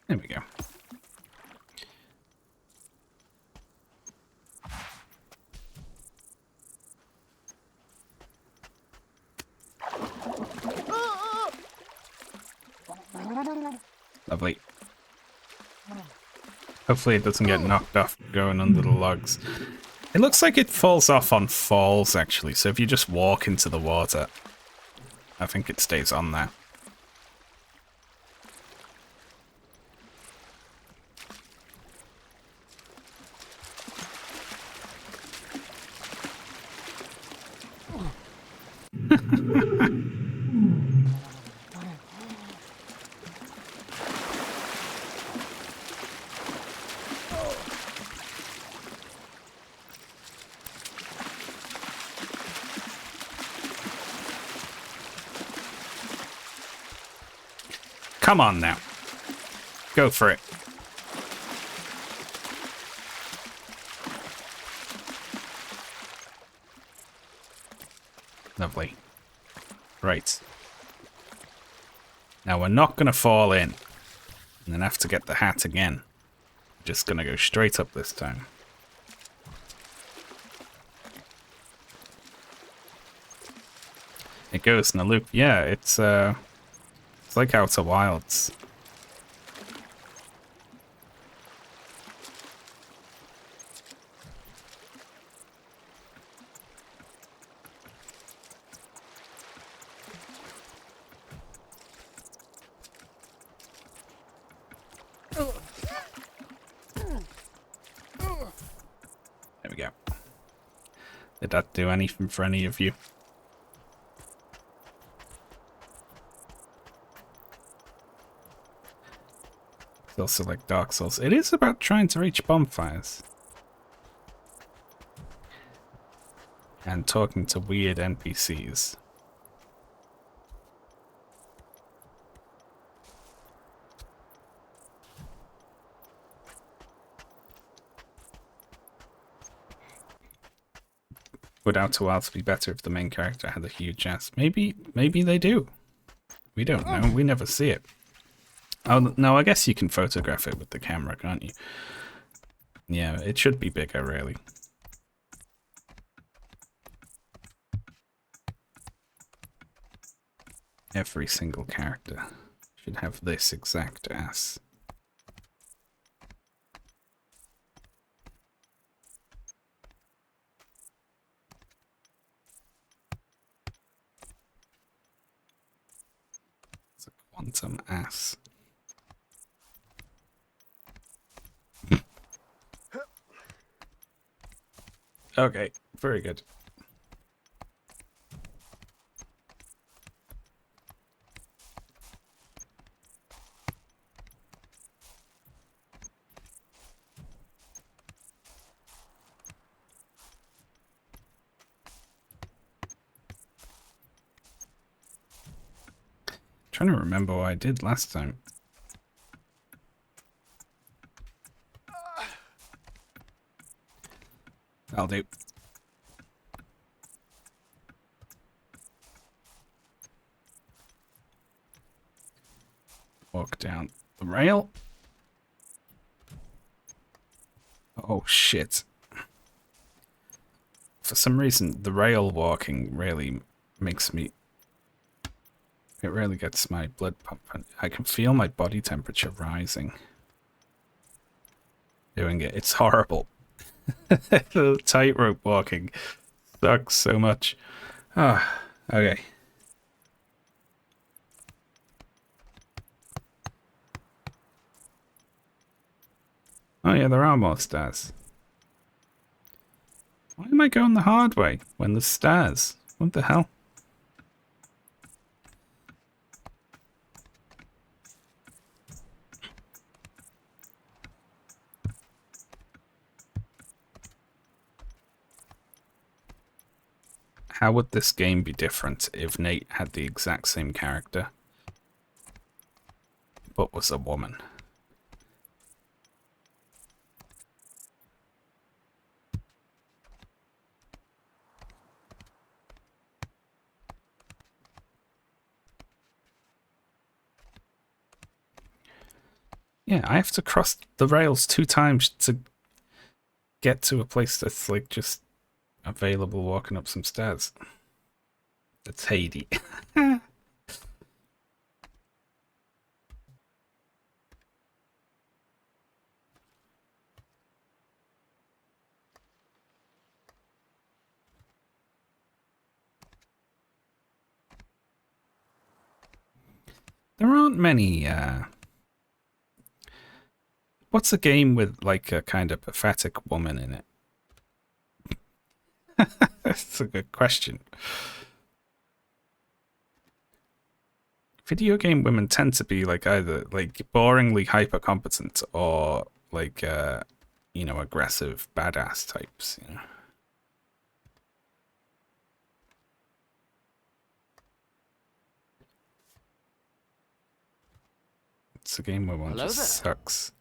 There we go. Lovely. Hopefully it doesn't get knocked off going under the logs. It looks like it falls off on falls, actually, so if you just walk into the water, I think it stays on there. Come on now. Go for it. Lovely. Right. Now we're not going to fall in and then have to get the hat again. Just going to go straight up this time. It goes in a loop. Yeah, it's like Outer Wilds. There we go. Did that do anything for any of you? It's also like Dark Souls. It is about trying to reach bonfires. And talking to weird NPCs. Would Outer Wilds be better if the main character had a huge ass? Maybe they do. We don't know. We never see it. Oh, no, I guess you can photograph it with the camera, can't you? Yeah, it should be bigger, really. Every single character should have this exact ass. It's a quantum ass. Okay, very good. Trying to remember what I did last time. I'll do. Walk down the rail. Oh shit. For some reason, the rail walking really makes me... It really gets my blood pumping. I can feel my body temperature rising. Doing it. It's horrible. The tightrope walking sucks so much. Ah, okay. Oh yeah, there are more stairs. Why am I going the hard way when there's stairs? What the hell? How would this game be different if Nate had the exact same character, but was a woman? Yeah, I have to cross the rails 2 times to get to a place that's like just available walking up some stairs. It's Haiti. There aren't many, what's a game with, like, a kind of pathetic woman in it? That's a good question. Video game women tend to be, like, either, like, boringly hyper-competent or, like, you know, aggressive badass types, you know? It's a game where one Hello just there. sucks.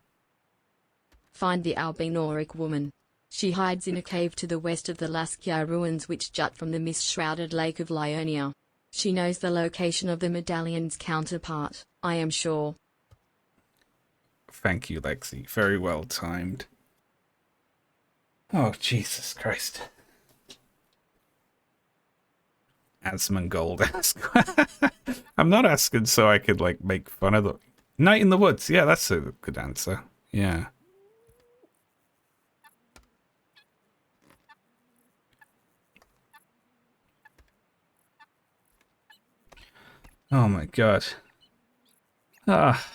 Find the Albinoric woman. She hides in a cave to the west of the Laskia ruins which jut from the mist-shrouded Lake of Lyonia. She knows the location of the medallion's counterpart, I am sure. Thank you, Lexi. Very well timed. Oh, Jesus Christ. Asmongold ask. I'm not asking so I could, like, make fun of the... Night in the Woods. Yeah, that's a good answer. Yeah. Oh my god. Ah.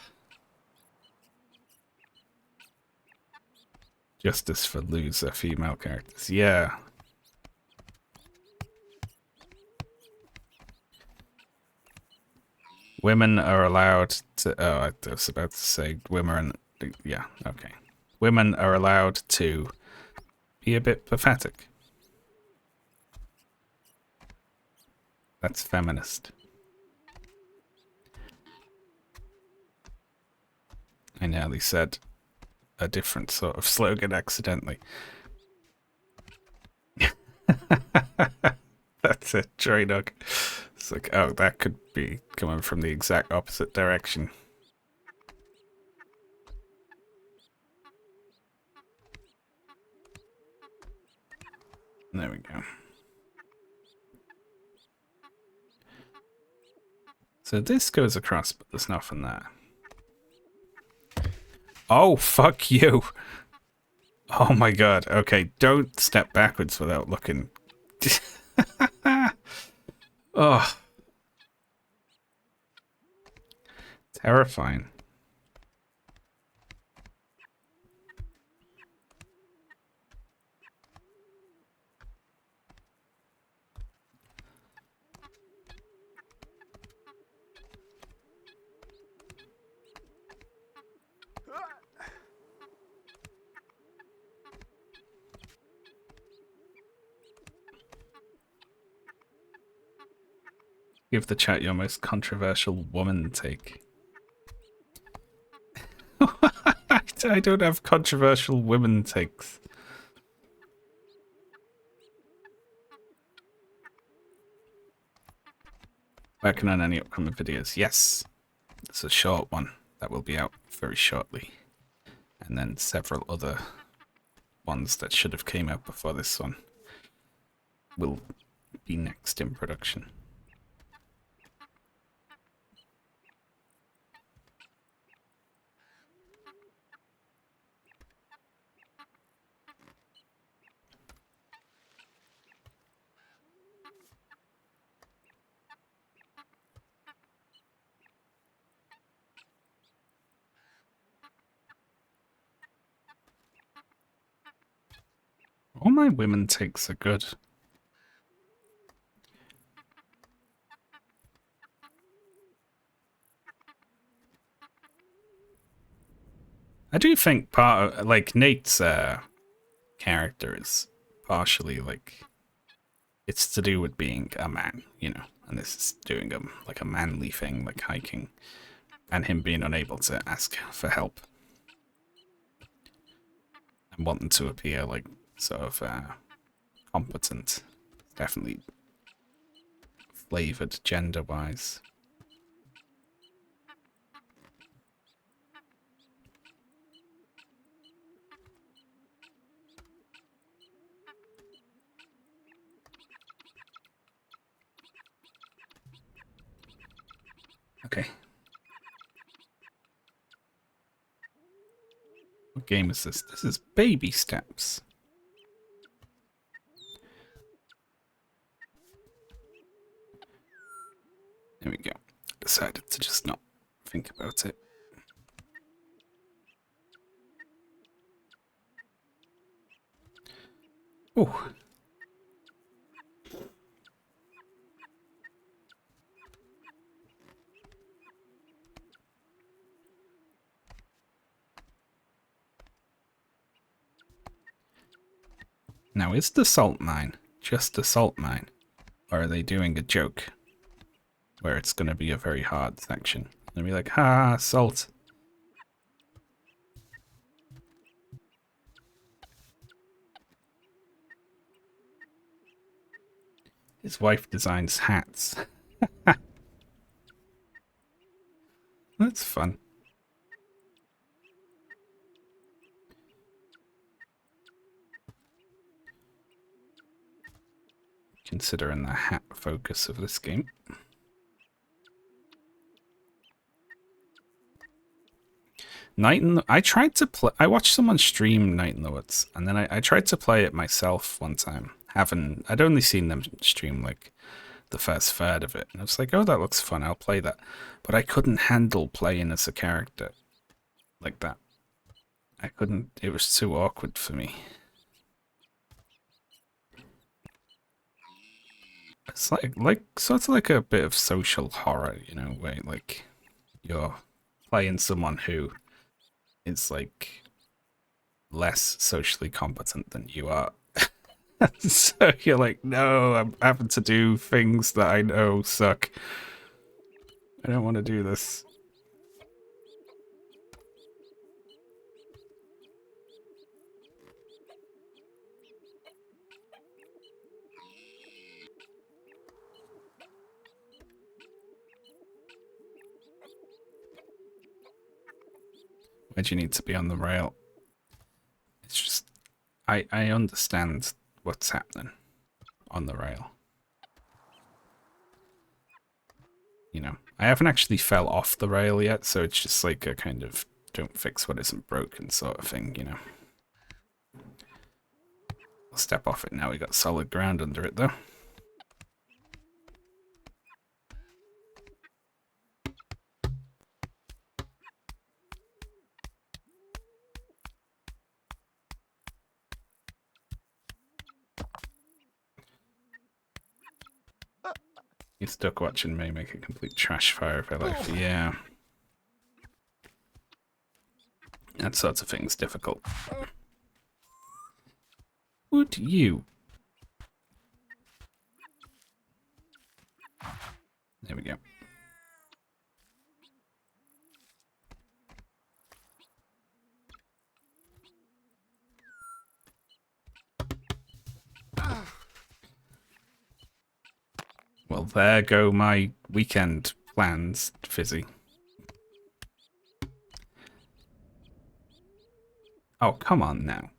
Justice for loser female characters. Yeah. Women are allowed to... Oh, I was about to say women... Yeah, okay. Women are allowed to be a bit pathetic. That's feminist. I nearly said a different sort of slogan accidentally. That's it, Draydog. It's like, oh, that could be coming from the exact opposite direction. There we go. So this goes across, but there's nothing there. Oh, fuck you. Oh my god. Okay, don't step backwards without looking. Oh. Terrifying. Give the chat your most controversial woman take. I don't have controversial women takes. Working on any upcoming videos? Yes. It's a short one that will be out very shortly. And then several other ones that should have came out before this one will be next in production. All my women takes are good. I do think part of, like, Nate's character is partially, like, it's to do with being a man, you know, and this is doing like a manly thing, like hiking, and him being unable to ask for help. And wanting to appear, like, sort of competent. Definitely flavored gender-wise. Okay. What game is this? This is Baby Steps. There we go. Decided to just not think about it. Oh. Now, is the salt mine just a salt mine? Or are they doing a joke? Where it's going to be a very hard section. They'll be like, ha, salt. His wife designs hats. That's fun. Considering the hat focus of this game. I tried to play. I watched someone stream Night in the Woods, and then I tried to play it myself one time. I'd only seen them stream like the first third of it, and I was like, "Oh, that looks fun. I'll play that." But I couldn't handle playing as a character like that. I couldn't. It was too awkward for me. It's like sort of like a bit of social horror, you know, where like you're playing someone who is like less socially competent than you are. So you're like, no, I'm having to do things that I know suck. I don't want to do this. Why do you need to be on the rail? It's just, I understand what's happening on the rail. You know, I haven't actually fell off the rail yet, so it's just like a kind of don't fix what isn't broken sort of thing, you know. I'll step off it now, we got solid ground under it though. You're stuck watching me make a complete trash fire of her life. Yeah. That sort of thing's difficult. Would you? There we go. Well, there go my weekend plans, Fizzy. Oh, come on now.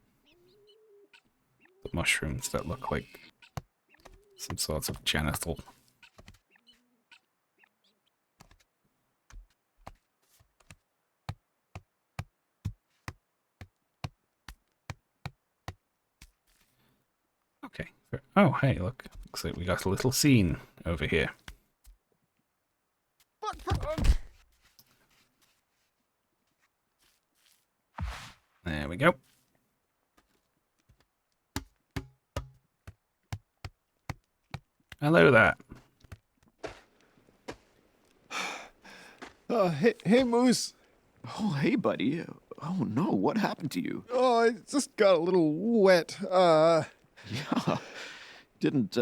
The mushrooms that look like some sort of genital. Okay. Oh, hey, look. Looks like we got a little scene over here. There we go. Hello there. Hey, Moose. Oh, hey, buddy. Oh, no. What happened to you? Oh, I just got a little wet. Yeah. Didn't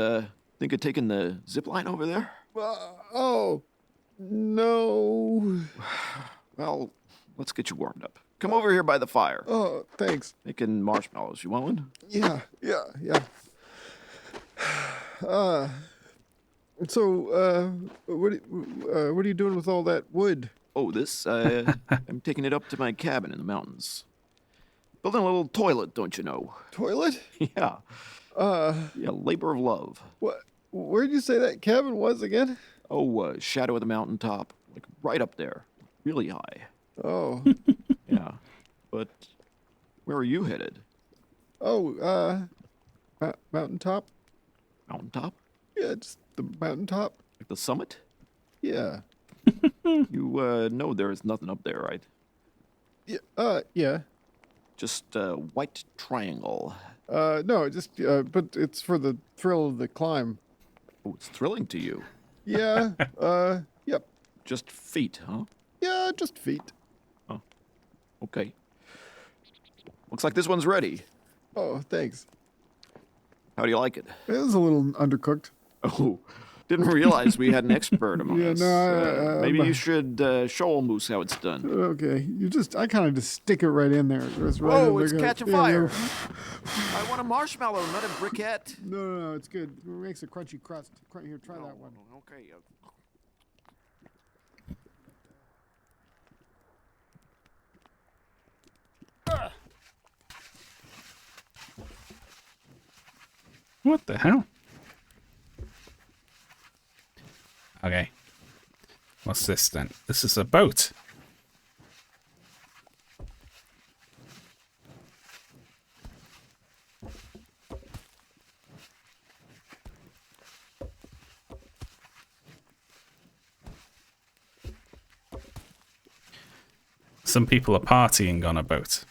think of taking the zip line over there? Oh, no. Well, let's get you warmed up. Come over here by the fire. Oh, thanks. Making marshmallows. You want one? Yeah. So, what are you doing with all that wood? Oh, this? I'm taking it up to my cabin in the mountains. Building a little toilet, don't you know? Toilet? Yeah. Yeah, labor of love. What? Where'd you say that cabin was again? Oh, shadow of the mountaintop. Like right up there. Really high. Oh. Yeah. But where are you headed? Oh, mountaintop? Mountaintop? Yeah, just the mountaintop. Like the summit? Yeah. You know there is nothing up there, right? Yeah. Just a white triangle. No, just, but it's for the thrill of the climb. Oh, it's thrilling to you. Yeah, yep. Just feet, huh? Yeah, just feet. Okay. Looks like this one's ready. Oh, thanks. How do you like it? It was a little undercooked. Oh, didn't realize we had an expert among Yeah, us. no, Maybe you should show old Moose how it's done. Okay, I kind of just stick it right in there. It's right Whoa, in it's there. catching Yeah, fire. yeah. I want to a marshmallow, not a briquette. No, it's good. It makes a crunchy crust. Here, try that one. Okay. What the hell? Okay. What's this then? This is a boat. Some people are partying on a boat.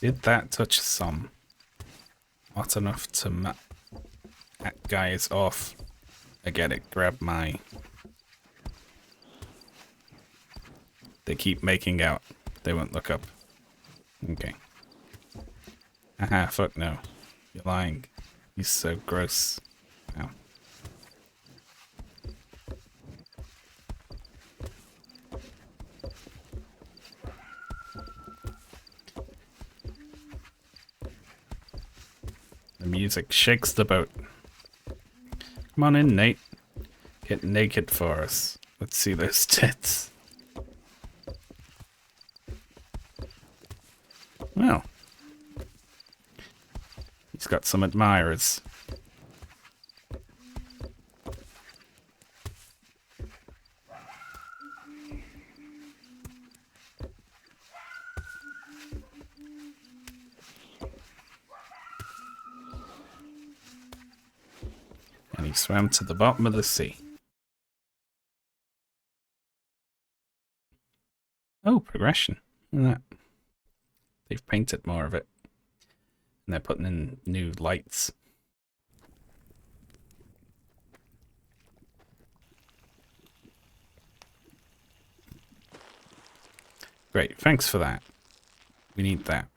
Did that touch some? Not enough to that guy is off. I get it. Grab my... They keep making out. They won't look up. Okay. Haha, fuck no. You're lying. He's so gross. Ow. The music shakes the boat. Come on in, Nate. Get naked for us. Let's see those tits. Well. He's got some admirers. And he swam to the bottom of the sea. Oh, progression. Look at that. They've painted more of it. And they're putting in new lights. Great, thanks for that. We need that.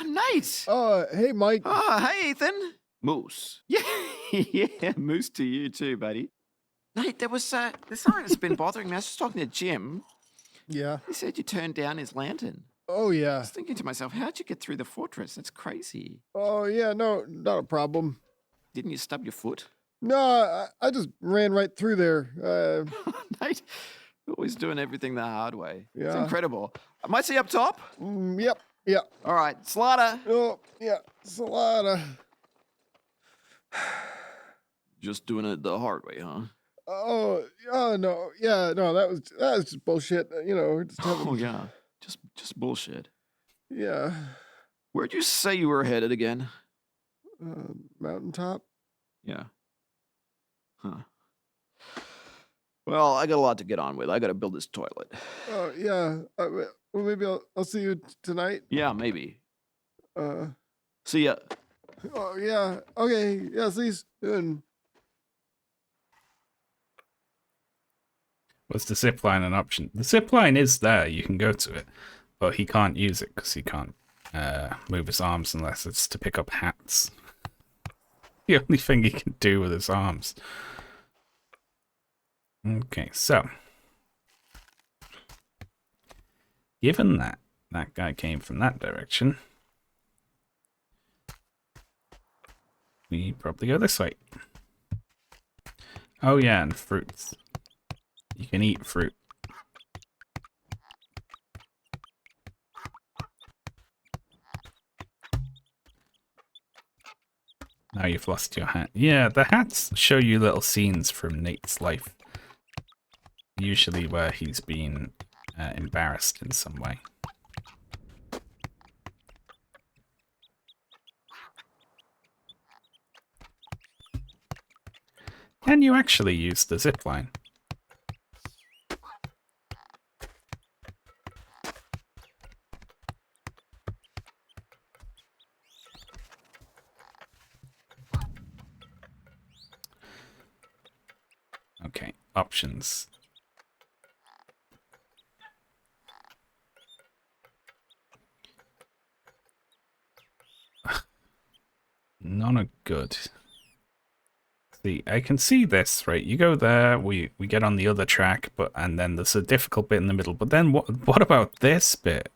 Nice. Hey, Mike. Oh, hey, Ethan. Moose. Yeah, yeah, moose to you too, buddy. Nate, there's something that's been bothering me. I was just talking to Jim. Yeah. He said you turned down his lantern. Oh, I yeah. was thinking to myself, how'd you get through the fortress? That's crazy. Oh, yeah. No, not a problem. Didn't you stub your foot? No, I just ran right through there. Nate, always doing everything the hard way. It's Yeah. incredible. I might see you up top. Yep. Yeah. All right, Slaughter. Oh, yeah. Salada. Just doing it the hard way, huh? Oh, no. Yeah, no, that was just bullshit. You know, just having, Oh yeah, just bullshit. yeah. Where'd you say you were headed again? Mountaintop. Yeah. Huh. Well, I got a lot to get on with. I got to build this toilet. Oh, yeah. Well, maybe I'll see you tonight. Yeah, maybe. Uh, See ya. oh, yeah. Okay. Yeah, see you soon. Was the zipline an option? The zipline is there. You can go to it. But he can't use it because he can't move his arms unless it's to pick up hats. The only thing he can do with his arms. Okay, so. Given that that guy came from that direction, we probably go this way. Oh yeah, and fruits. You can eat fruit. Now you've lost your hat. Yeah, the hats show you little scenes from Nate's life. Usually where he's been embarrassed in some way. Can you actually use the zipline? Okay, options. None are good. See, I can see this, right? You go there, we get on the other track, and then there's a difficult bit in the middle. But then what about this bit?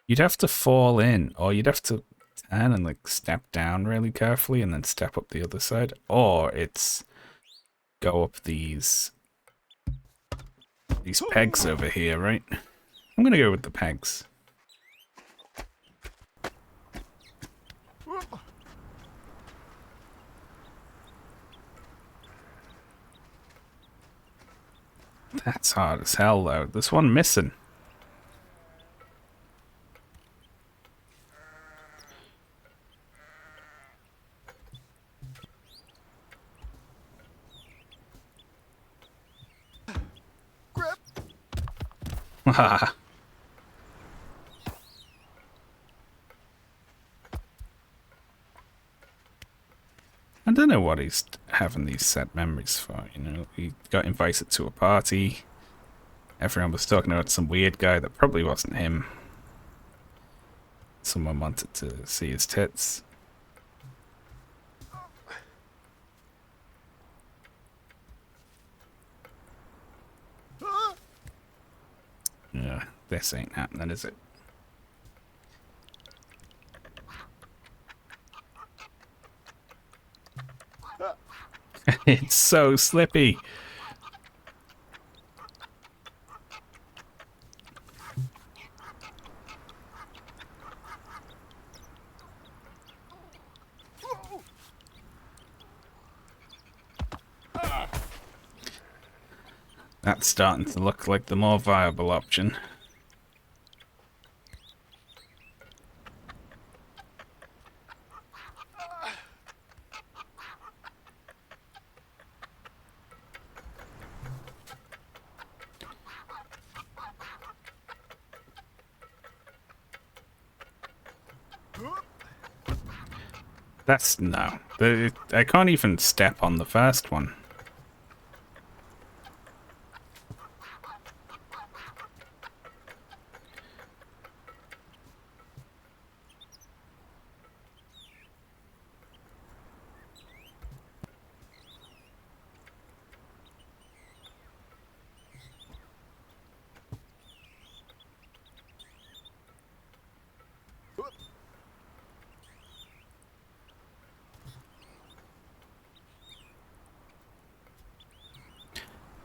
You'd have to fall in, or you'd have to turn and like step down really carefully and then step up the other side. Or it's go up these pegs over here, right? I'm gonna go with the pegs. That's hard as hell, though. There's one missing. Haha. I don't know what he's having these set memories for, you know. He got invited to a party. Everyone was talking about some weird guy that probably wasn't him. Someone wanted to see his tits. Yeah, this ain't happening, is it? It's so slippy. That's starting to look like the more viable option. That's no. I can't even step on the first one.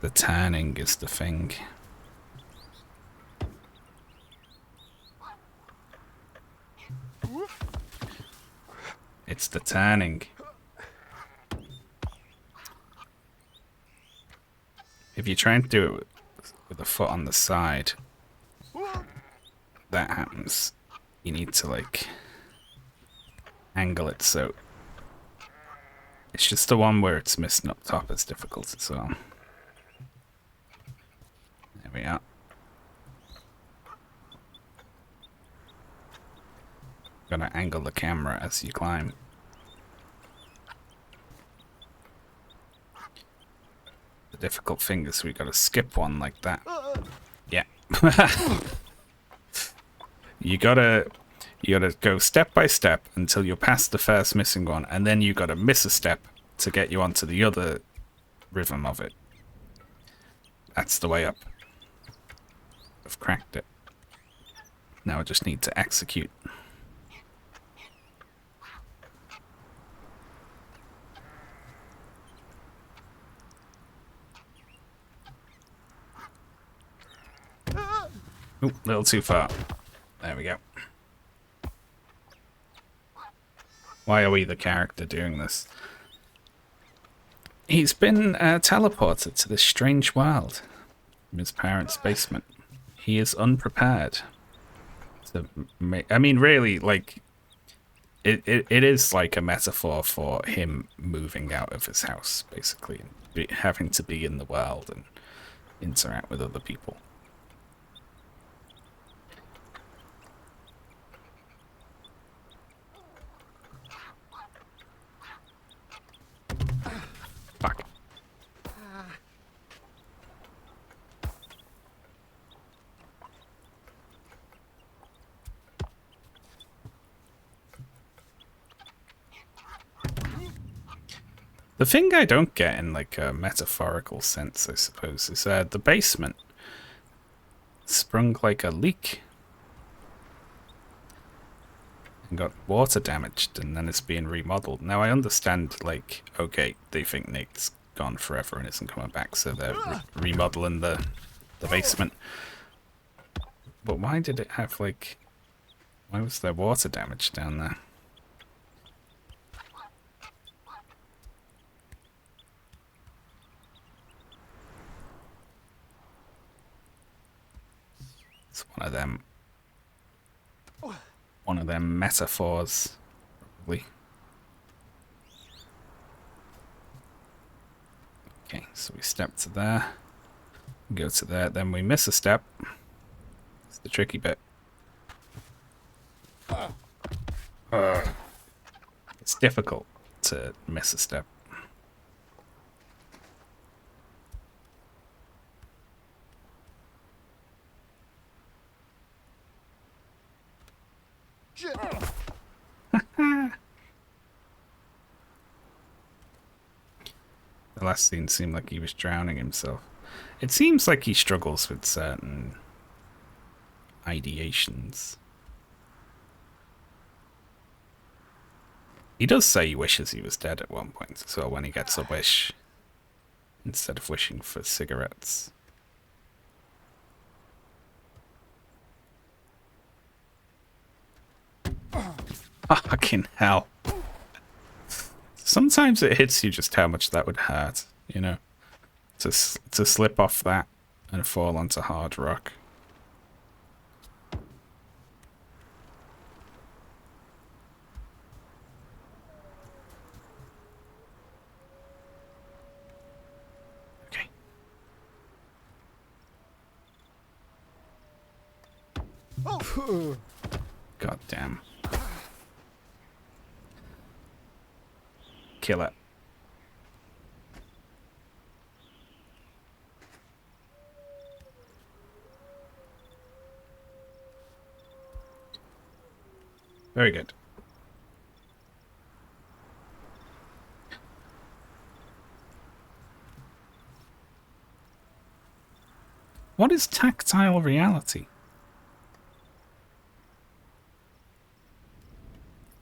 The tanning is the thing. It's the tanning. If you try and do it with a foot on the side, that happens. You need to like angle it so it's just the one where it's missing up top is difficult as well. There we are. Gotta angle the camera as you climb. The difficult thing is we gotta skip one like that. Yeah. You gotta go step by step until you're past the first missing one, and then you gotta miss a step to get you onto the other rhythm of it. That's the way up. I've cracked it. Now I just need to execute. Oop, a little too far. There we go. Why are we the character doing this? He's been teleported to this strange world from his parents' basement. He is unprepared. I mean, really, like, it is like a metaphor for him moving out of his house, basically, and having to be in the world and interact with other people. Fuck. The thing I don't get in like a metaphorical sense, I suppose, is the basement sprung like a leak and got water damaged, and then it's being remodeled. Now I understand, like, okay, they think Nate's gone forever and isn't coming back, so they're remodeling the basement. But why did it have, like, why was there water damage down there? It's one of them metaphors, probably. Okay, so we step to there, go to there, then we miss a step. It's the tricky bit. It's difficult to miss a step. Shit. The last scene seemed like he was drowning himself. It seems like he struggles with certain ideations. He does say he wishes he was dead at one point, so when he gets a wish, instead of wishing for cigarettes. Fucking hell. Sometimes it hits you just how much that would hurt, you know? To slip off that and fall onto hard rock. Okay. Oh. God damn. Kill it. Very good. What is tactile reality?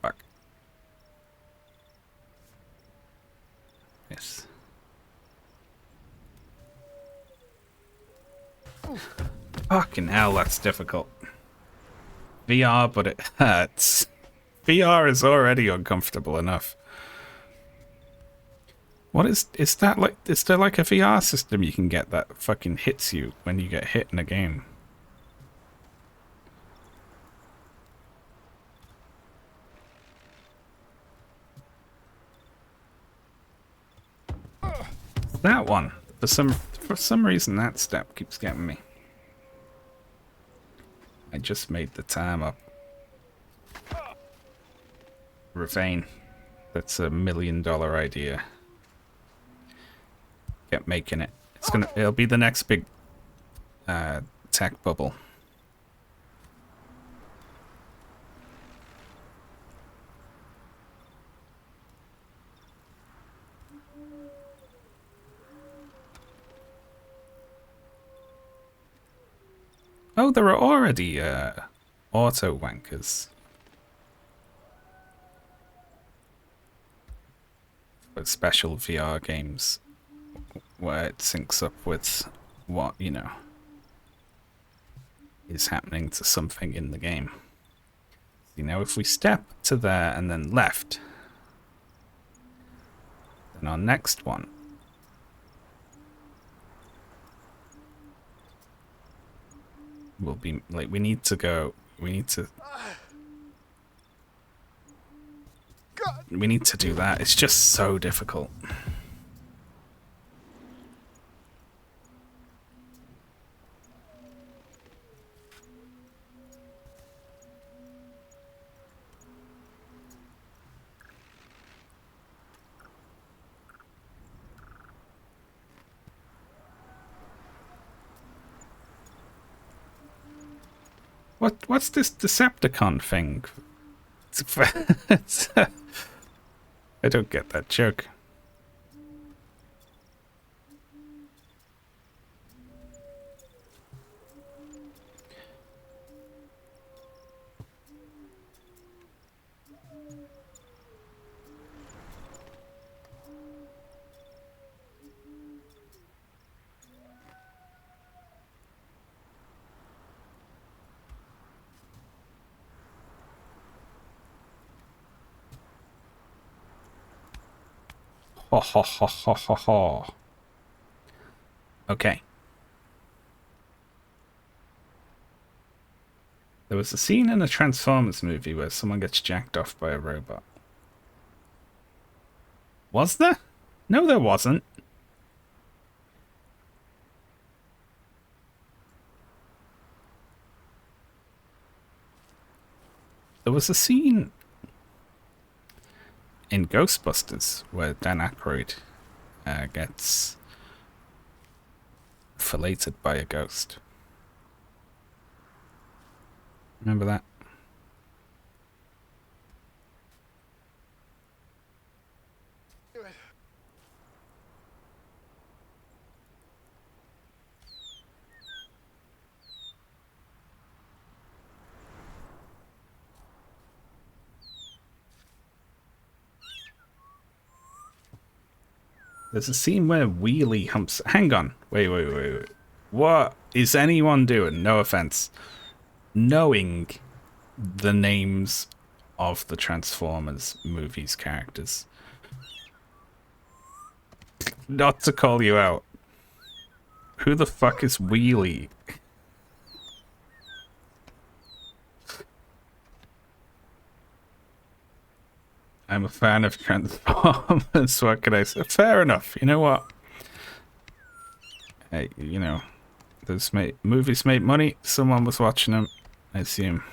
Fuck. Yes. Fucking hell, that's difficult. VR, but it hurts. VR is already uncomfortable enough. What is that like? Is there like a VR system you can get that fucking hits you when you get hit in a game? That one. For some reason that step keeps getting me. I just made the time up. Ravane. That's $1 million idea. Kept making it. It'll be the next big tech bubble. Oh, there are already auto wankers. For special VR games where it syncs up with what, you know, is happening to something in the game. You know, if we step to there and then left, then our next one will be like, we need to do that. It's just so difficult. What's this Decepticon thing? I don't get that joke. Ho ho ho ho ho ho. Okay. There was a scene in a Transformers movie where someone gets jacked off by a robot. Was there? No, there wasn't. There was a scene in Ghostbusters where Dan Aykroyd gets filleted by a ghost. Remember that? There's a scene where Wheelie humps... Hang on. Wait. What is anyone doing? No offense. Knowing the names of the Transformers movies characters. Not to call you out. Who the fuck is Wheelie? I'm a fan of Transformers. What can I say? Fair enough. You know what? Hey, you know, those movies made money. Someone was watching them, I assume.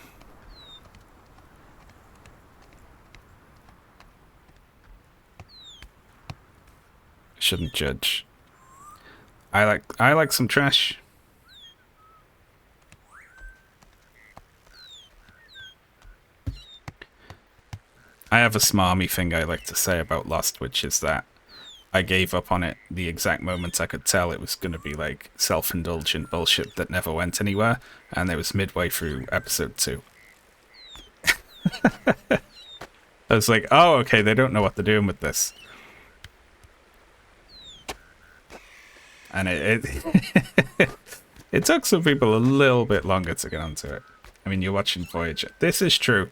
Shouldn't judge. I like some trash. I have a smarmy thing I like to say about Lost, which is that I gave up on it the exact moment I could tell it was going to be like self-indulgent bullshit that never went anywhere, and it was midway through episode 2. I was like, oh, okay, they don't know what they're doing with this. And it took some people a little bit longer to get onto it. I mean, you're watching Voyager. This is true.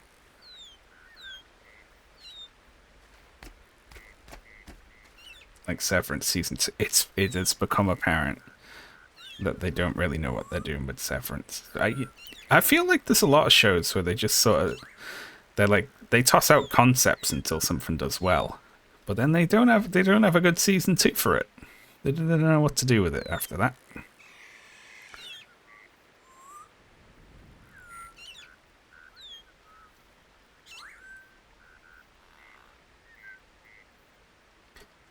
Like Severance season 2, it has become apparent that they don't really know what they're doing with Severance. I feel like there's a lot of shows where they just sort of they toss out concepts until something does well, but then they don't have a good season 2 for it. They don't know what to do with it after that.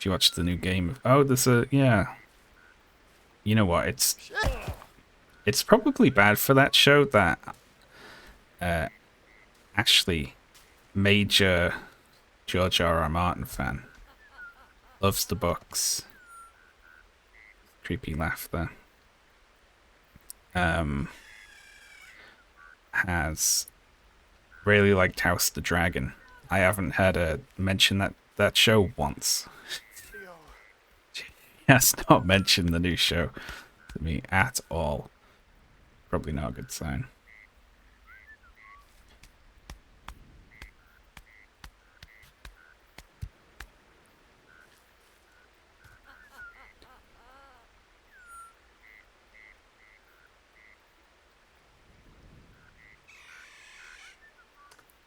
You watch the new game. Oh, there's a... Yeah. You know what? It's probably bad for that show that Ashley, major George R.R. Martin fan, loves the books. Creepy laugh there. Has really liked House the Dragon. I haven't heard her mention that show once. He has not mentioned the new show to me at all. Probably not a good sign.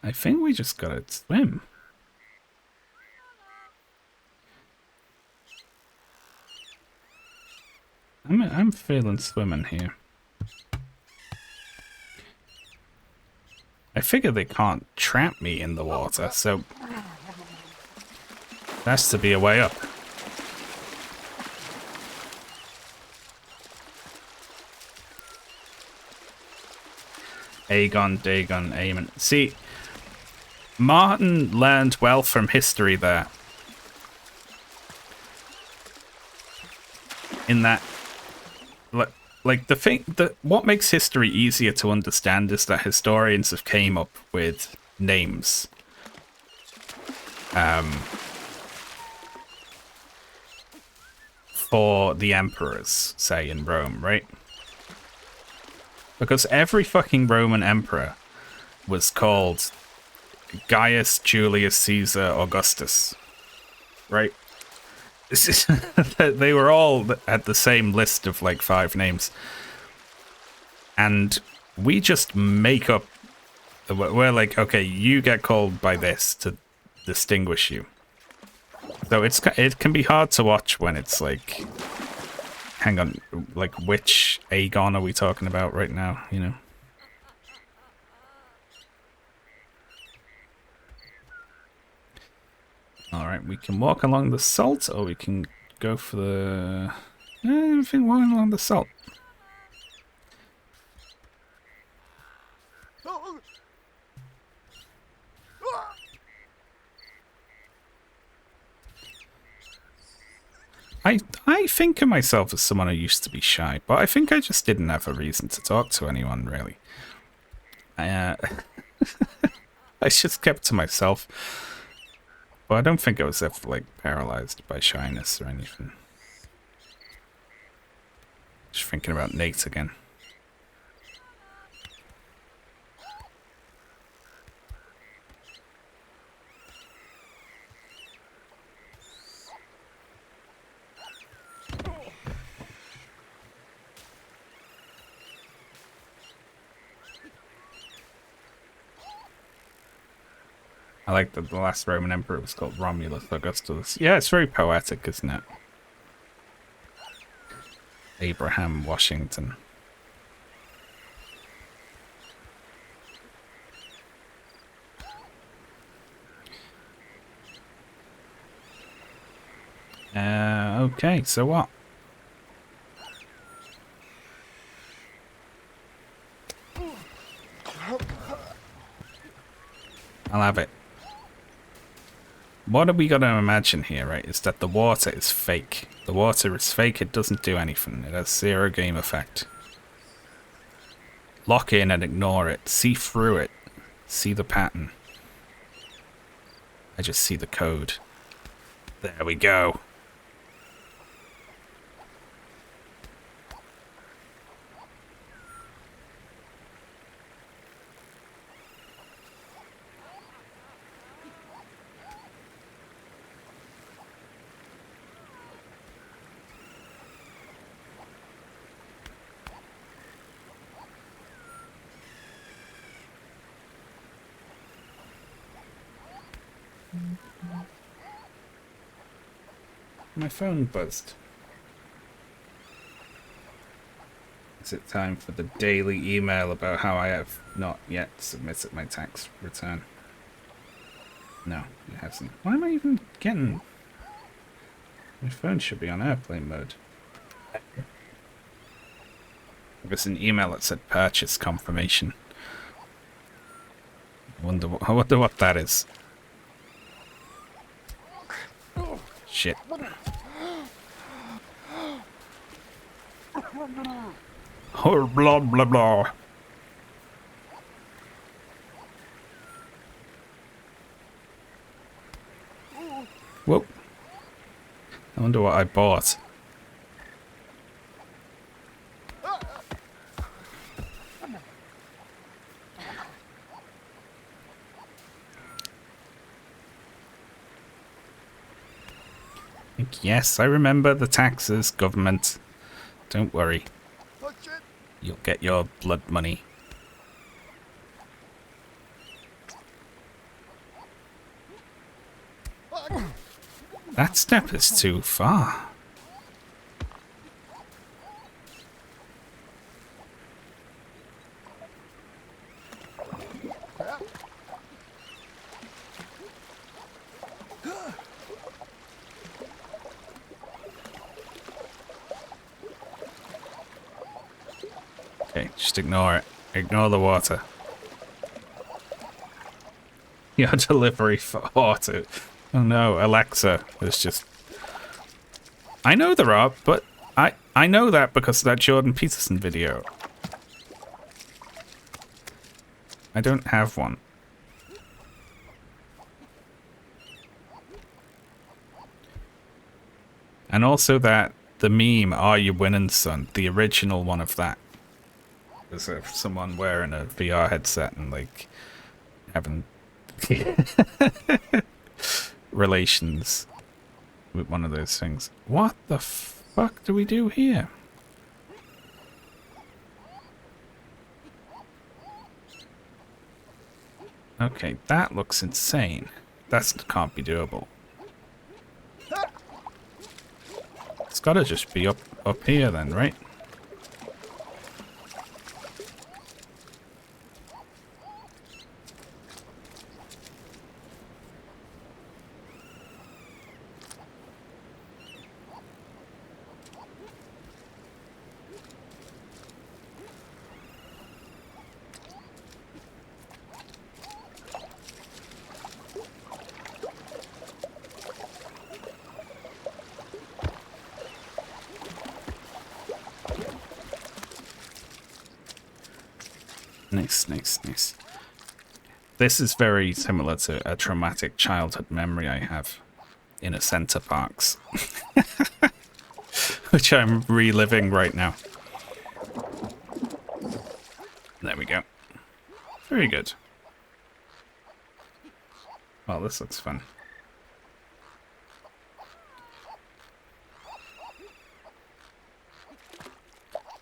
I think we just gotta swim. I'm feeling swimming here. I figure they can't trap me in the water, so there has to be a way up. Aegon, Dagon, Aemon. See, Martin learned well from history there. In that, like the thing that what makes history easier to understand is that historians have came up with names. For the emperors, say in Rome, right? Because every fucking Roman emperor was called Gaius Julius Caesar Augustus, right? This is they were all at the same list of like 5 names. And we just make up. We're like, okay, you get called by this to distinguish you. So it can be hard to watch when it's like, hang on, like which Aegon are we talking about right now? You know. All right, we can walk along the salt, or we can go for the. I think walking along the salt. I think of myself as someone who used to be shy, but I think I just didn't have a reason to talk to anyone, really. I just kept to myself. But I don't think I was ever, like, paralyzed by shyness or anything. Just thinking about Nate again. I like that the last Roman emperor was called Romulus Augustus. Yeah, it's very poetic, isn't it? Abraham Washington. Okay, so what? I'll have it. What are we gonna imagine here, right, is that the water is fake. The water is fake, it doesn't do anything. It has 0 game effect. Lock in and ignore it. See through it. See the pattern. I just see the code. There we go. My phone buzzed. Is it time for the daily email about how I have not yet submitted my tax return? No, it hasn't. Why am I even getting... My phone should be on airplane mode. There's an email that said purchase confirmation. I wonder what that is. Shit. Oh, blah, blah, blah. Whoa. I wonder what I bought. Yes, I remember the taxes, government. Don't worry. You'll get your blood money. That step is too far. Okay, just ignore it. Ignore the water. Your delivery for water. Oh no, Alexa is just... I know there are, but I know that because of that Jordan Peterson video. I don't have one. And also that, the meme, Are You Winning Son? The original one of that. Was someone wearing a VR headset and like having relations with one of those things. What the fuck do we do here? Okay, that looks insane. That can't be doable. It's gotta just be up here then, right? Nice, nice, nice. This is very similar to a traumatic childhood memory I have in a Center Parcs, which I'm reliving right now. There we go. Very good. Well, this looks fun.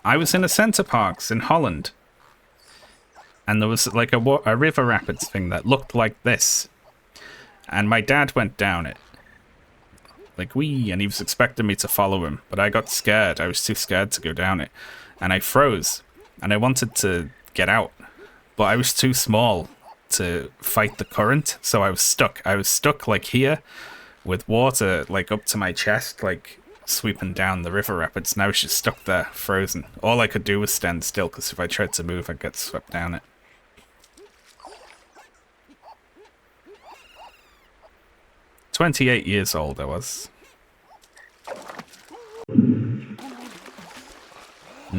I was in a Center Parcs in Holland. And there was like a river rapids thing that looked like this. And my dad went down it. Like, wee, and he was expecting me to follow him. But I got scared. I was too scared to go down it. And I froze. And I wanted to get out. But I was too small to fight the current. So I was stuck. I was stuck like here with water like up to my chest, like sweeping down the river rapids. And I was just stuck there, frozen. All I could do was stand still, because if I tried to move, I'd get swept down it. 28 years old I was. No,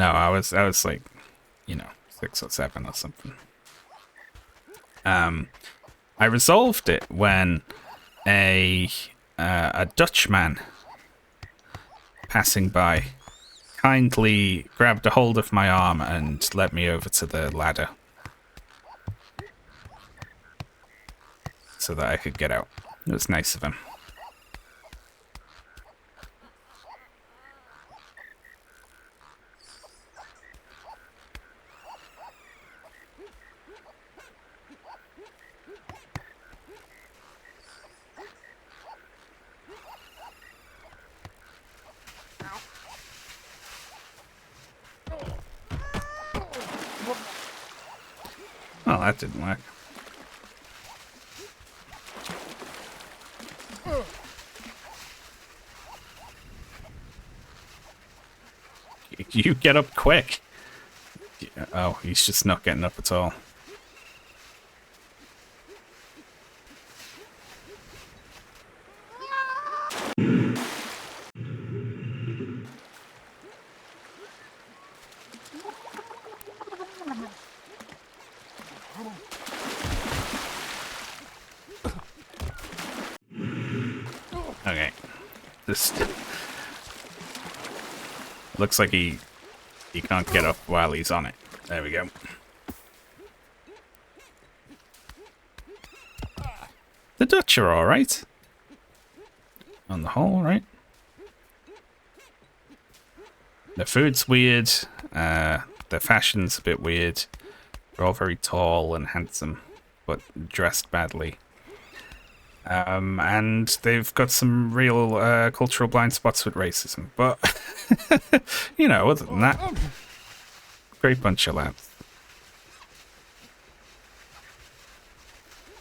I was like, you know, 6 or 7 or something. I resolved it when a Dutchman passing by kindly grabbed a hold of my arm and led me over to the ladder so that I could get out. It was nice of him. Well, that didn't work. You get up quick. Oh, he's just not getting up at all. Okay. This looks like he can't get up while he's on it. There we go. The Dutch are alright. On the whole, right? The food's weird. The fashion's a bit weird. They're all very tall and handsome, but dressed badly. And they've got some real cultural blind spots with racism. But, you know, other than that, great bunch of lads.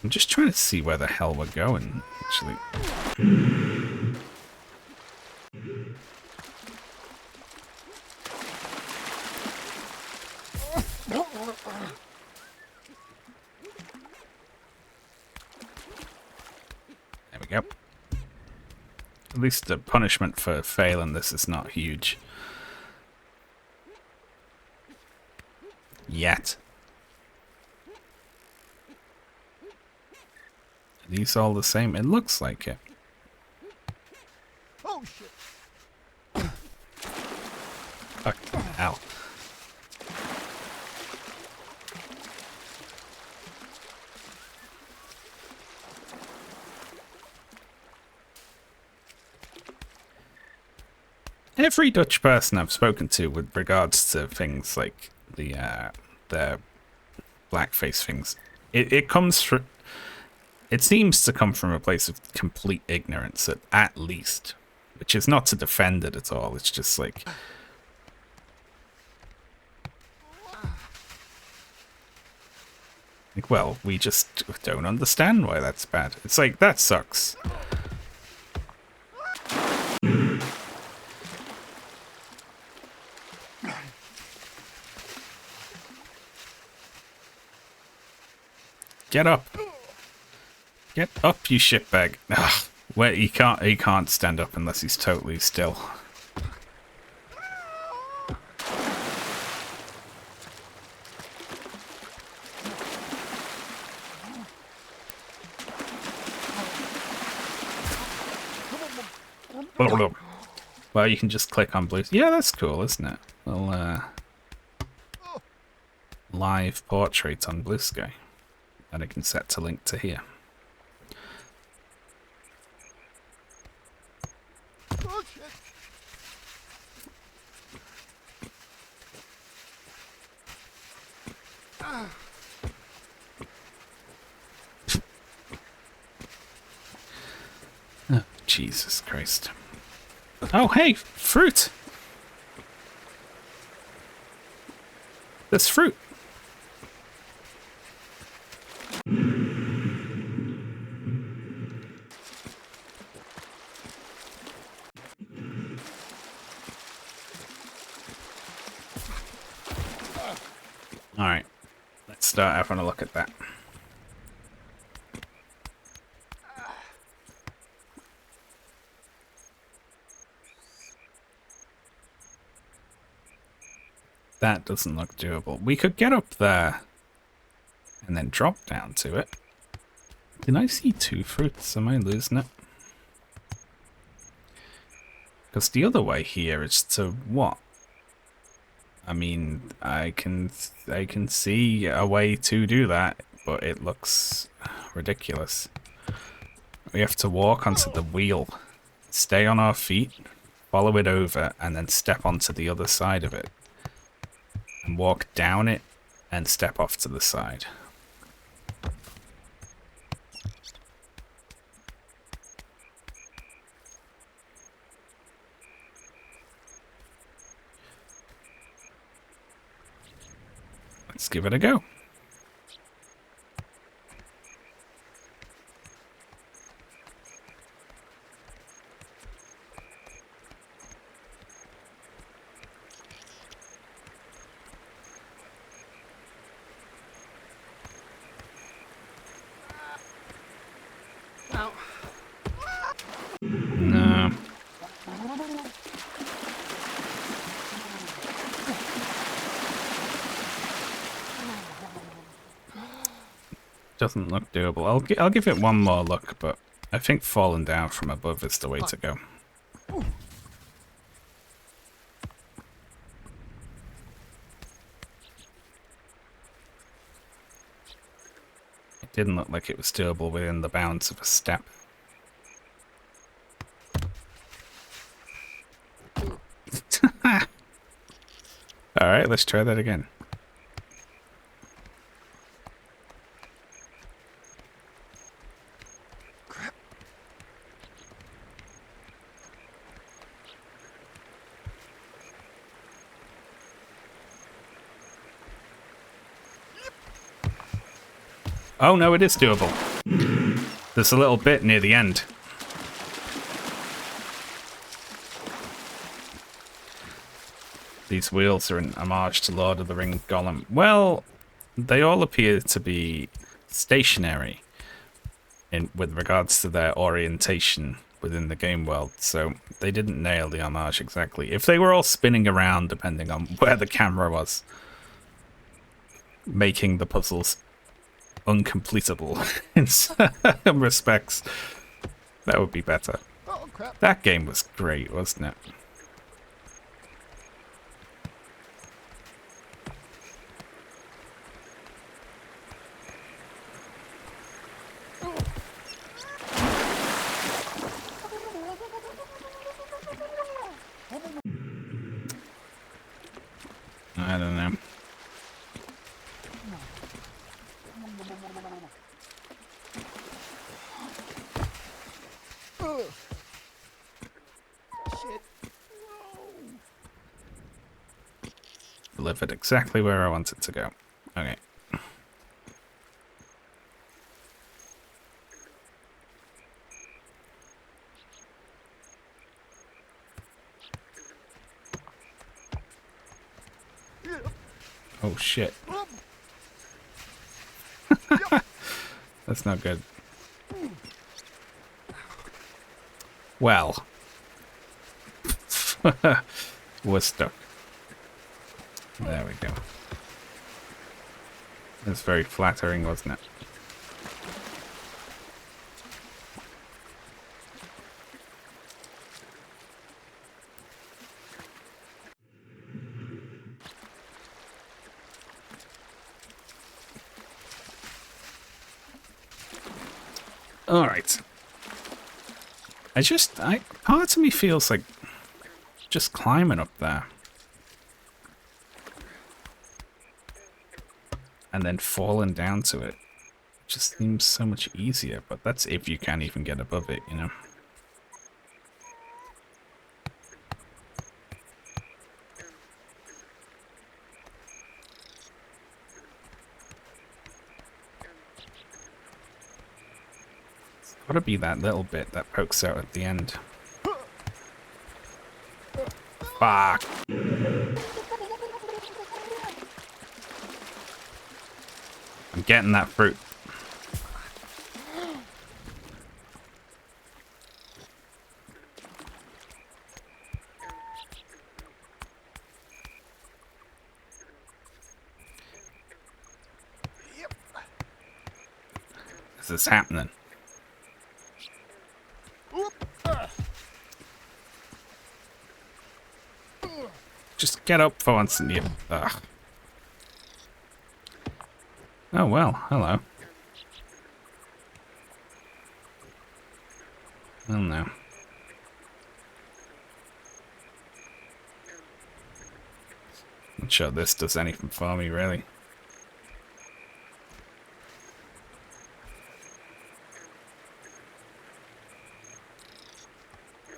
I'm just trying to see where the hell we're going, actually. There we go. At least the punishment for failing this is not huge. Yet. Are these all the same? It looks like it. Oh shit! Fucking hell. every Dutch person I've spoken to with regards to things like the blackface things, it comes from, it seems to come from a place of complete ignorance at least, which is not to defend it at all. It's just like, well, we just don't understand why that's bad. It's like, that sucks. Get up. Get up, you shitbag. Ugh. Wait, he can't stand up unless he's totally still. Well, you can just click on blue. Yeah, that's cool, isn't it? Well, live portrait on Blue Sky. And I can set to link to here. Oh, Jesus Christ. Oh, hey, fruit! There's fruit. Alright, let's start having a look at that. That doesn't look doable. We could get up there and then drop down to it. Did I see 2 fruits? Am I losing it? Because the other way here is to what? I mean, I can see a way to do that, but it looks ridiculous. We have to walk onto the wheel, stay on our feet, follow it over, and then step onto the other side of it. And walk down it, and step off to the side. Let's give it a go. No. Doesn't look doable. I'll give it one more look, but I think falling down from above is the way to go. It didn't look like it was doable within the bounds of a step. Alright, let's try that again. Oh no, it is doable. There's a little bit near the end. These wheels are an homage to Lord of the Rings Gollum. Well, they all appear to be stationary with regards to their orientation within the game world, so they didn't nail the homage exactly. If they were all spinning around, depending on where the camera was, making the puzzles uncompletable in some respects, that would be better. Oh, crap. That game was great, wasn't it? delivered exactly where I want it to go. Okay. Oh shit. That's not good. Well. We're stuck. There we go. That's very flattering, wasn't it? Alright. Part of me feels like just climbing up there. And then falling down to it. Just seems so much easier, but that's if you can't even get above it, you know? It's gotta be that little bit that pokes out at the end. Fuck. I'm getting that fruit. This is happening. Just get up for once and you... Ugh. Oh well, hello. Oh no. Not sure this does anything for me, really.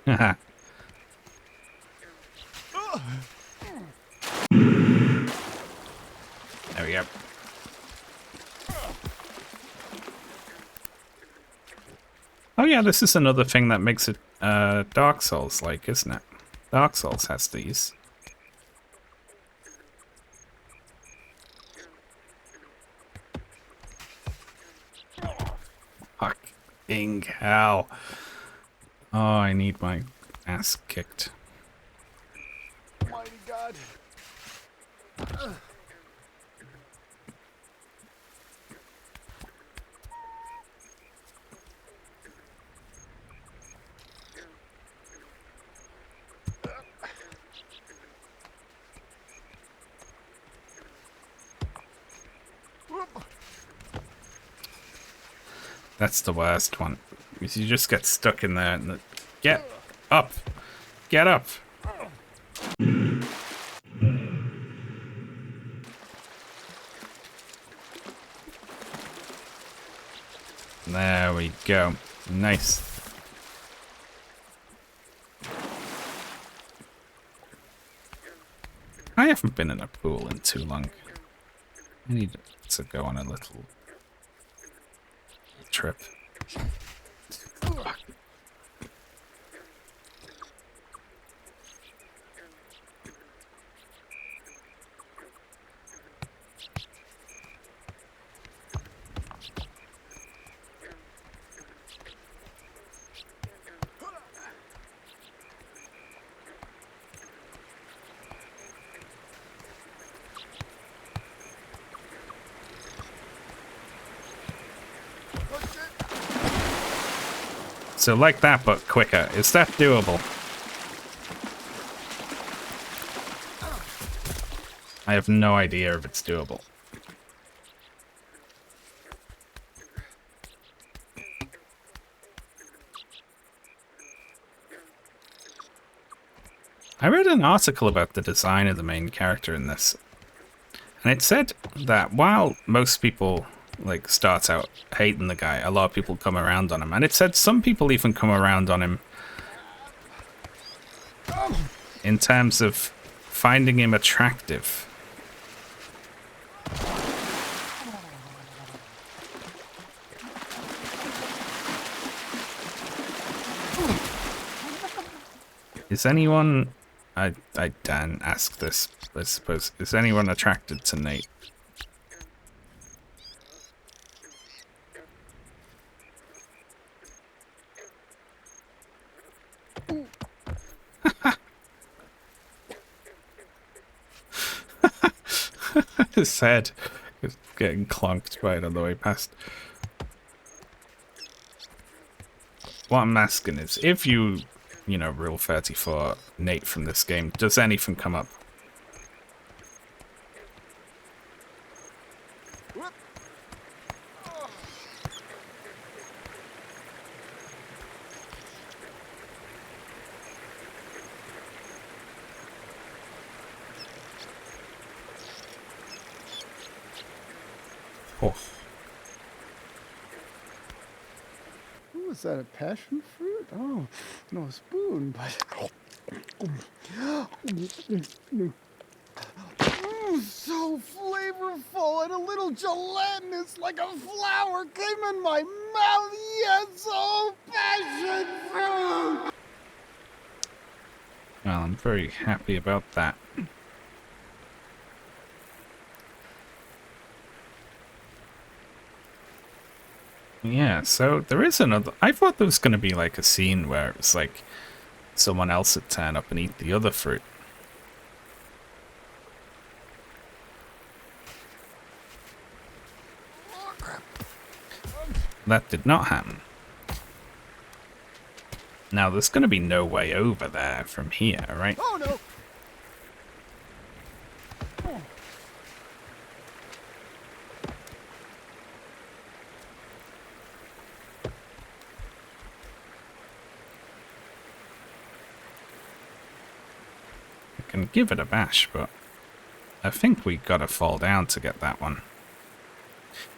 Haha. There we go. Oh yeah, this is another thing that makes it Dark Souls-like, isn't it? Dark Souls has these. Fucking hell. Oh, I need my ass kicked. Mighty God. That's the worst one. Because you just get stuck in there and get up. Get up. There we go. Nice. I haven't been in a pool in too long. I need to go on a little trip. Fuck. So like that, but quicker. Is that doable? I have no idea if it's doable. I read an article about the design of the main character in this, and it said that while most people like start out hating the guy, a lot of people come around on him, and it said some people even come around on him in terms of finding him attractive Is anyone... I Dan ask this, I suppose. Is anyone attracted to Nate? His head is getting clonked right on the way past. What I'm asking is, if you rule 34 Nate from this game, does anything come up? Oh. Ooh, is that a passion fruit? Oh, no spoon, but... So flavorful and a little gelatinous like a flower came in my mouth. Yes, oh, passion fruit! Well, I'm very happy about that. Yeah, so there is another... I thought there was going to be like a scene where it was like someone else would turn up and eat the other fruit. That did not happen. Now, there's going to be no way over there from here, right? Oh, no! I can give it a bash, but I think we gotta fall down to get that one.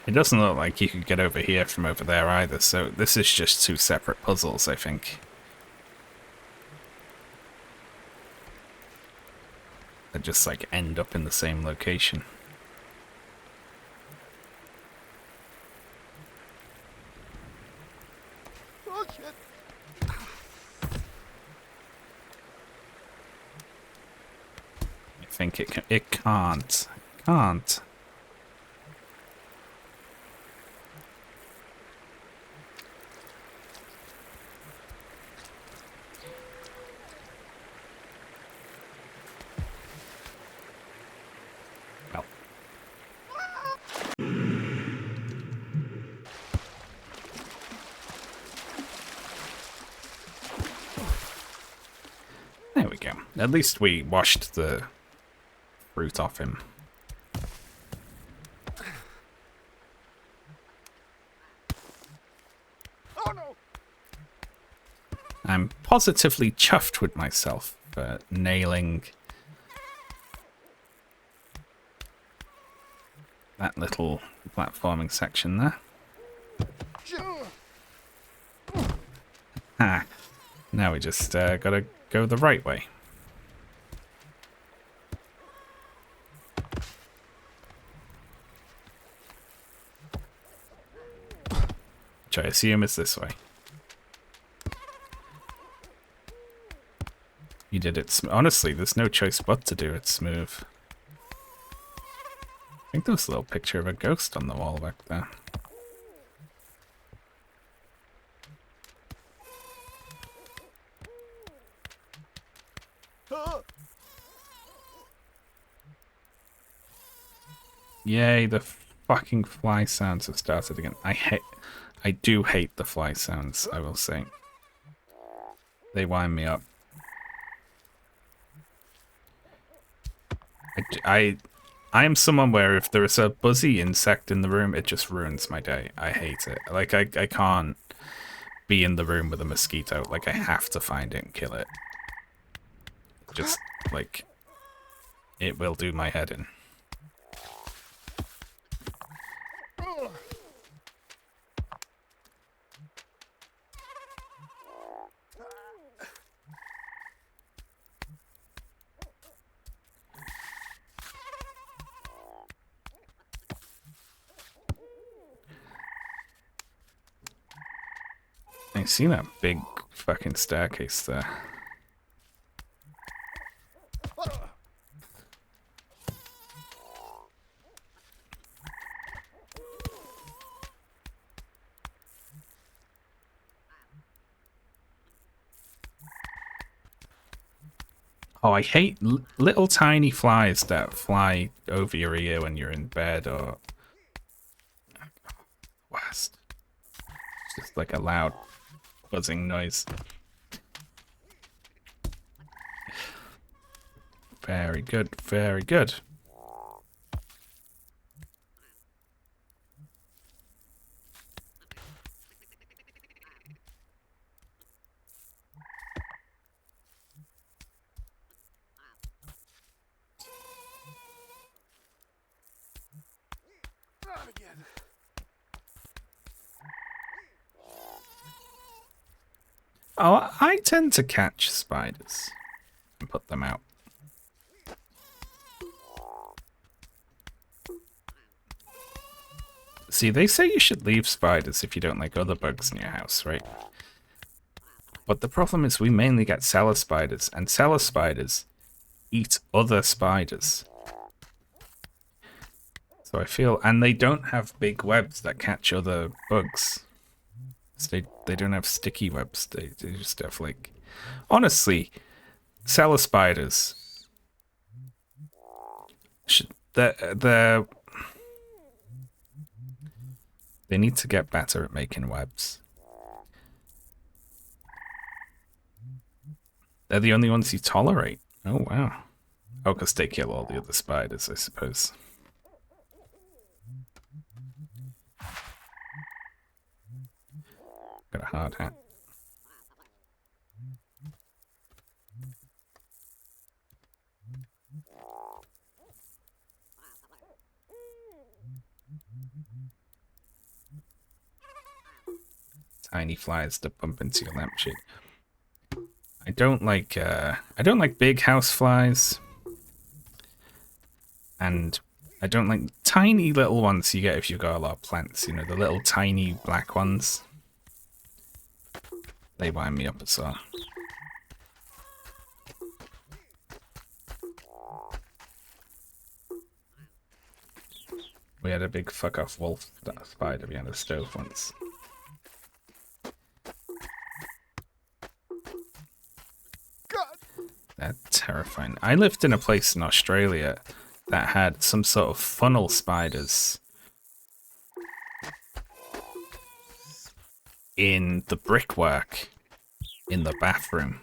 It doesn't look like you could get over here from over there either, so this is just two separate puzzles, I think. That just like end up in the same location. Oh, shit. I think it can, it can't. It can't. Well. There we go. At least we washed the fruit off him. Oh, no! I'm positively chuffed with myself for nailing that little platforming section there. Ah, now we just gotta go the right way. Which I assume is this way. You did it honestly, there's no choice but to do it smooth. I think there was a little picture of a ghost on the wall back there. Yay, the fucking fly sounds have started again. I do hate the fly sounds, I will say. They wind me up. I am someone where if there is a buzzy insect in the room, it just ruins my day. I hate it. Like, I can't be in the room with a mosquito. Like, I have to find it and kill it. Just, like, it will do my head in. I see that big fucking staircase there. Oh, I hate little tiny flies that fly over your ear when you're in bed or... Worst. It's just like a loud buzzing noise. Very good, very good. Not again. Oh, I tend to catch spiders and put them out. See, they say you should leave spiders if you don't like other bugs in your house, right? But the problem is we mainly get cellar spiders, and cellar spiders eat other spiders. So I feel, and they don't have big webs that catch other bugs. So they don't have sticky webs. They just have like, honestly, cellar spiders should they need to get better at making webs. They're the only ones you tolerate. Oh wow. Oh, because they kill all the other spiders, I suppose. Got a hard hat. Tiny flies that bump into your lampshade. I don't like big house flies. And I don't like tiny little ones you get if you've got a lot of plants, you know, the little tiny black ones. They wind me up as well. We had a big fuck off wolf spider behind the stove once. That's terrifying. I lived in a place in Australia that had some sort of funnel spiders in the brickwork in the bathroom,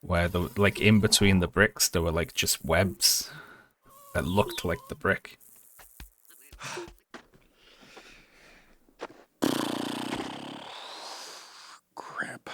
where the like in between the bricks there were like just webs that looked like the brick. Crap.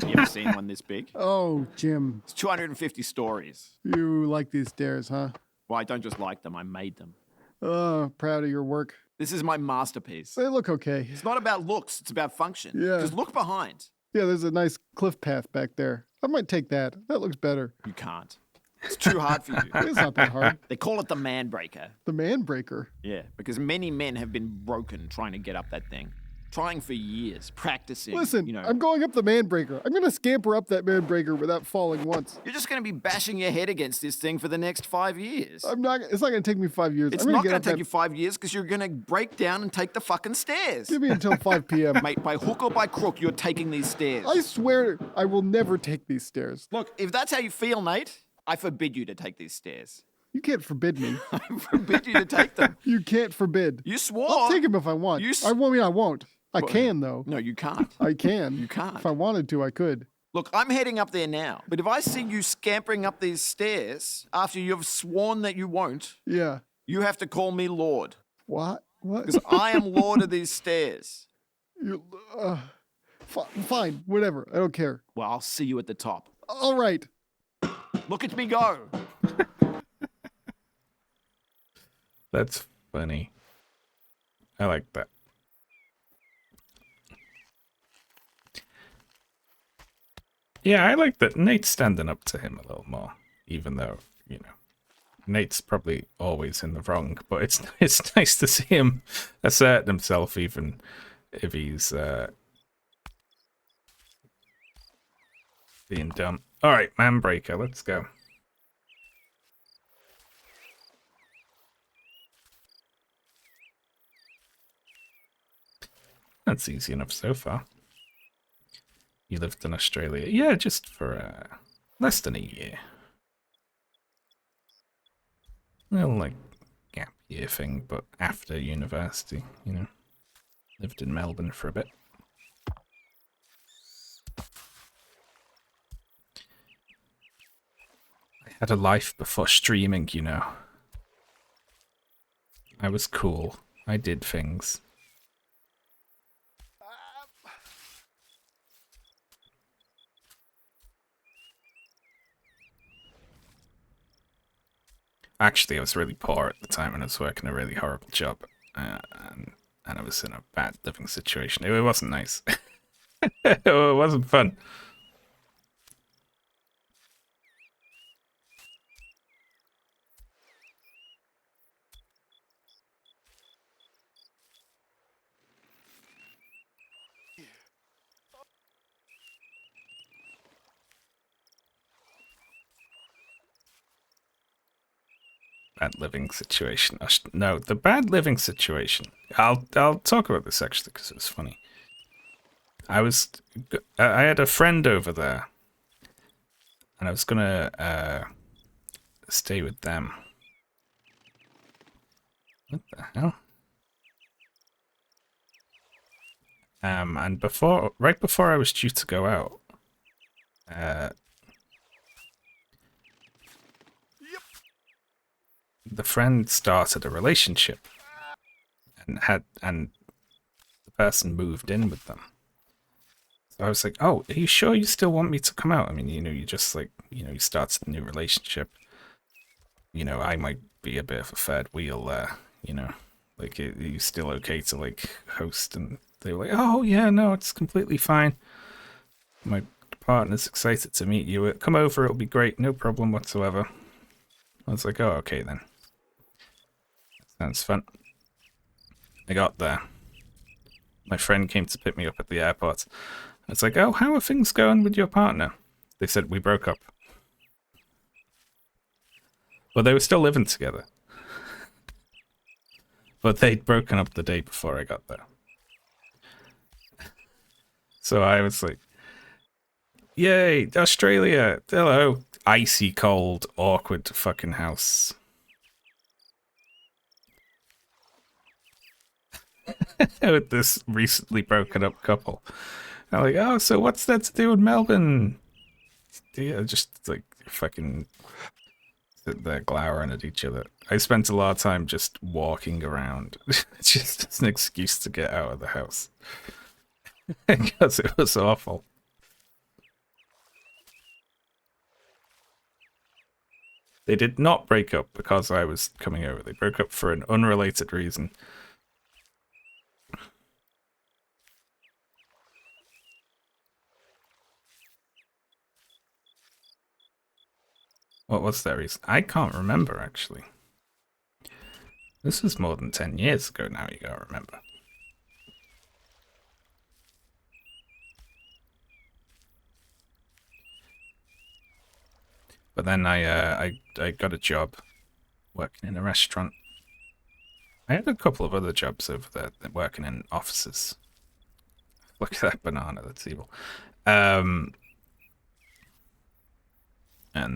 You ever seen one this big? Oh, Jim, It's 250 stories. you like these stairs, huh? Well, I don't just like them, I made them. Oh, proud of your work. This is my masterpiece. They look okay. It's not about looks, it's about function. Yeah. Just look behind. Yeah, there's a nice cliff path back there. I might take that. That looks better. You can't. It's too hard for you. It's not that hard. They call it the man breaker. The man breaker. Yeah, because many men have been broken trying to get up that thing. Trying for years, practicing. Listen, you know. I'm going up the man breaker. I'm gonna scamper up that man breaker without falling once. You're just going to be bashing your head against this thing for the next 5 years. It's not gonna take me 5 years. It's I'm gonna not get going up to take that- you 5 years because you're going to break down and take the fucking stairs. Give me until 5 p.m. Mate, by hook or by crook, you're taking these stairs. I swear I will never take these stairs. Look, if that's how you feel, Nate, I forbid you to take these stairs. You can't forbid me. I forbid you to take them. You can't forbid. You swore. I'll take them if I want. You s- I won't. I won't. I can though. No, you can't. I can. You can't. If I wanted to, I could. Look, I'm heading up there now. But if I see you scampering up these stairs after you've sworn that you won't, Yeah. you have to call me Lord. What? What? Because I am Lord of these stairs. You, fine. Whatever. I don't care. Well, I'll see you at the top. All right. Look at me go. That's funny. I like that. Yeah, I like that Nate's standing up to him a little more, even though, you know, Nate's probably always in the wrong, but it's nice to see him assert himself even if he's being dumb. Alright, man breaker, let's go. That's easy enough so far. You lived in Australia. Yeah, just for Less than a year. Well, like, gap year thing, but after university, you know. Lived in Melbourne for a bit. I had a life before streaming, you know. I was cool. I did things. Actually, I was really poor at the time and I was working a really horrible job. And I was in a bad living situation. It wasn't nice. It wasn't fun. Bad living situation. No, the bad living situation. I'll talk about this actually because it was funny. I had a friend over there, and I was gonna stay with them. What the hell? And right before I was due to go out, the friend started a relationship, and the person moved in with them. So I was like, "Oh, are you sure you still want me to come out? I mean, you know, you just like, you know, you started a new relationship. You know, I might be a bit of a third wheel there. You know, like, are you still okay to like host?" And they were like, "Oh yeah, no, it's completely fine. My partner's excited to meet you. Come over, it'll be great, no problem whatsoever." I was like, "Oh, okay then. Sounds fun." I got there. My friend came to pick me up at the airport. I was like, "Oh, how are things going with your partner?" They said, "We broke up." Well, they were still living together. But they'd broken up the day before I got there. So I was like, "Yay, Australia! Hello." Icy cold, awkward fucking house. With this recently broken up couple. I'm like, "Oh, so what's that to do with Melbourne?" Yeah, just like fucking sit there glowering at each other. I spent a lot of time just walking around, just as an excuse to get out of the house. Because it was awful. They did not break up because I was coming over. They broke up for an unrelated reason. What was their reason? I can't remember, actually. This was more than 10 years ago now, you gotta remember. But then I got a job working in a restaurant. I had a couple of other jobs over there, working in offices. Look at that banana, that's evil. And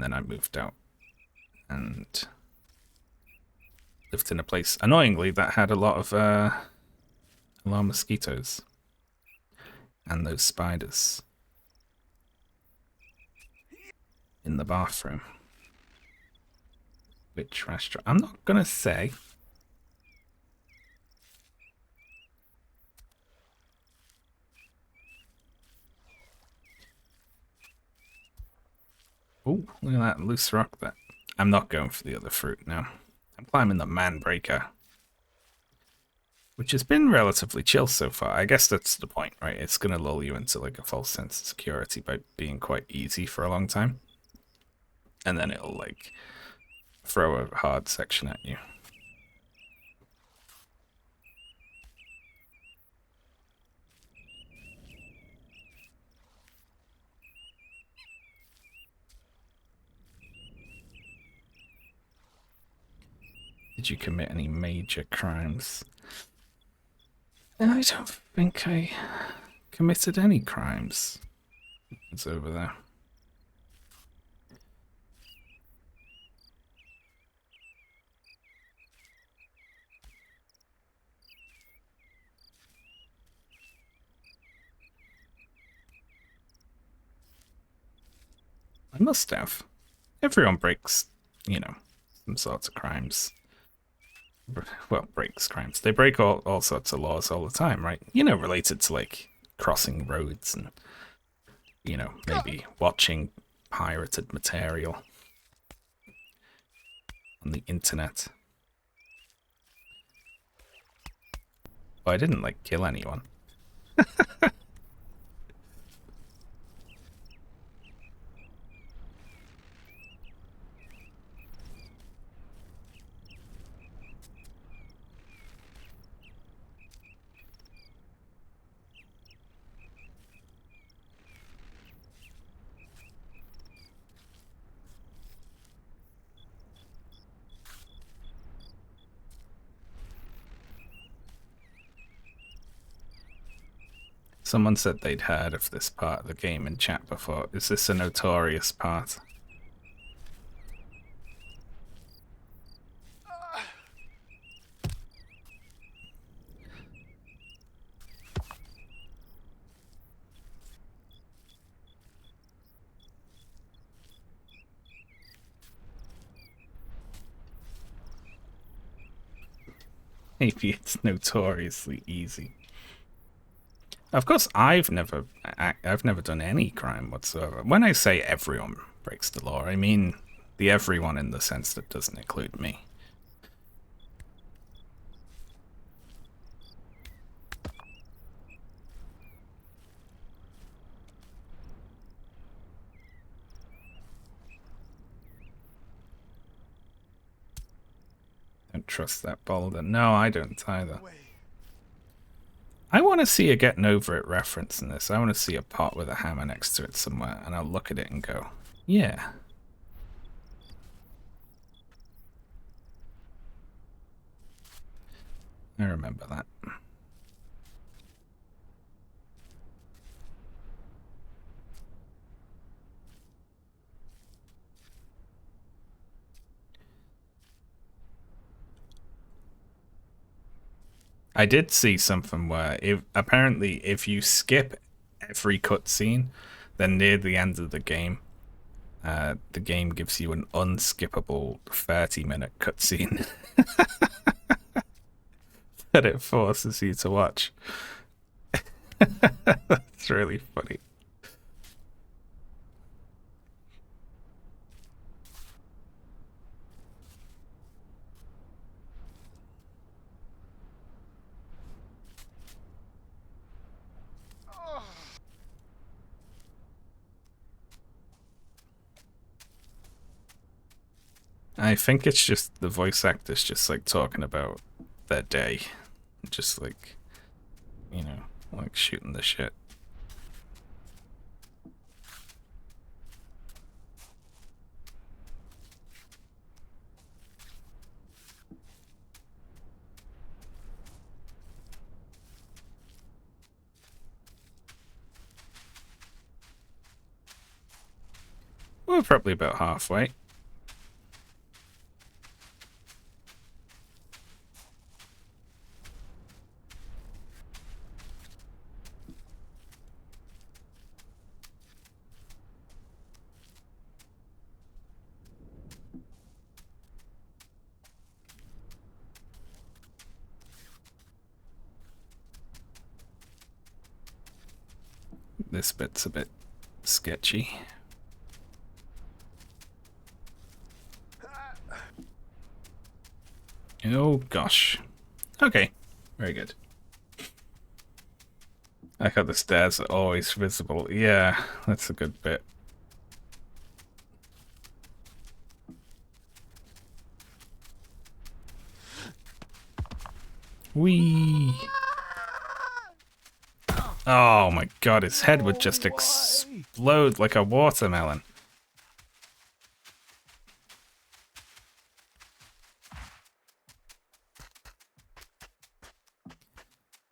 then I moved out and lived in a place, annoyingly, that had a lot of mosquitoes and those spiders in the bathroom. Which restaurant? I'm not gonna say. Oh, look at that loose rock there. I'm not going for the other fruit now. I'm climbing the Manbreaker, which has been relatively chill so far. I guess that's the point, right? It's going to lull you into like a false sense of security by being quite easy for a long time. And then it'll like throw a hard section at you. Did you commit any major crimes? I don't think I committed any crimes. It's over there. I must have. Everyone breaks, you know, some sorts of crimes. Well, breaks crimes. They break all sorts of laws all the time, right? You know, related to, like, crossing roads and, you know, maybe watching pirated material on the internet. But I didn't, like, kill anyone. Someone said they'd heard of this part of the game in chat before. Is this a notorious part? Maybe it's notoriously easy. Of course, I've never done any crime whatsoever. When I say everyone breaks the law, I mean the everyone in the sense that doesn't include me. Don't trust that boulder. No, I don't either. I want to see a Getting Over It reference in this. I want to see a pot with a hammer next to it somewhere, and I'll look at it and go, yeah. I remember that. I did see something where apparently if you skip every cutscene, then near the end of the game gives you an unskippable 30-minute cutscene that it forces you to watch. That's really funny. I think it's just the voice actors just like talking about their day. Just like, you know, like shooting the shit. We're probably about halfway. This bit's a bit sketchy. Oh gosh. Okay, very good. I thought the stairs are always visible. Yeah, that's a good bit. Whee! Oh my god, his head would just explode like a watermelon.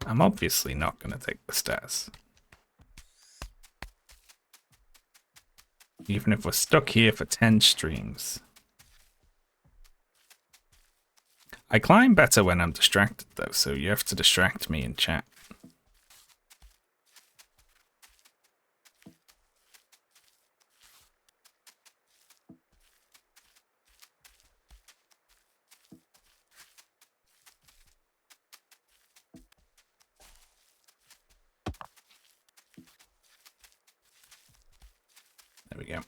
I'm obviously not going to take the stairs. Even if we're stuck here for 10 streams. I climb better when I'm distracted though, so you have to distract me in chat. we go.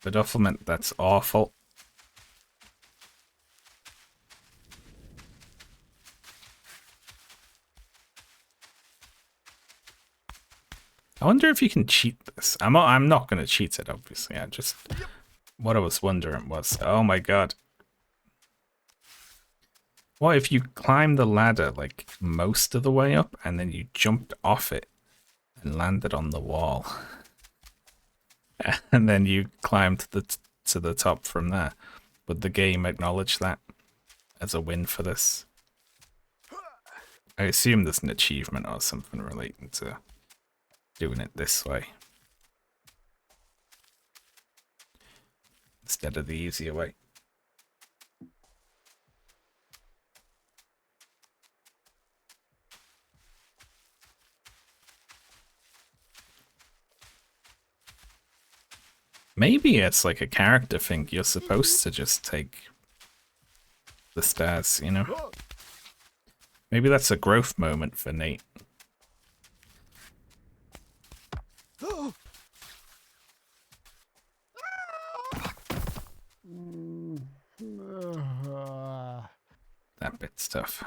Bedevilment, that's awful. I wonder if you can cheat this. I'm not going to cheat it, obviously. What I was wondering was, oh my god. What if you climb the ladder like most of the way up and then you jumped off it and landed on the wall? And then you climbed to the top from there. Would the game acknowledge that as a win for this? I assume there's an achievement or something relating to doing it this way instead of the easier way. Maybe it's like a character thing. You're supposed to just take the stairs, you know? Maybe that's a growth moment for Nate. That bit's tough.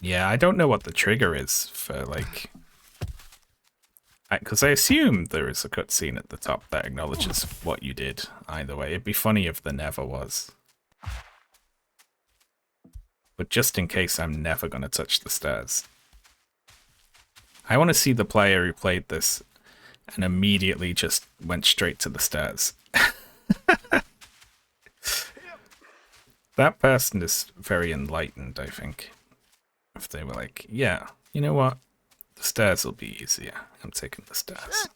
Yeah, I don't know what the trigger is for, like... Because I assume there is a cutscene at the top that acknowledges what you did either way. It'd be funny if there never was. But just in case, I'm never going to touch the stairs. I want to see the player who played this and immediately just went straight to the stairs. That person is very enlightened, I think. If they were like, yeah, you know what? The stairs will be easier. I'm taking the stairs.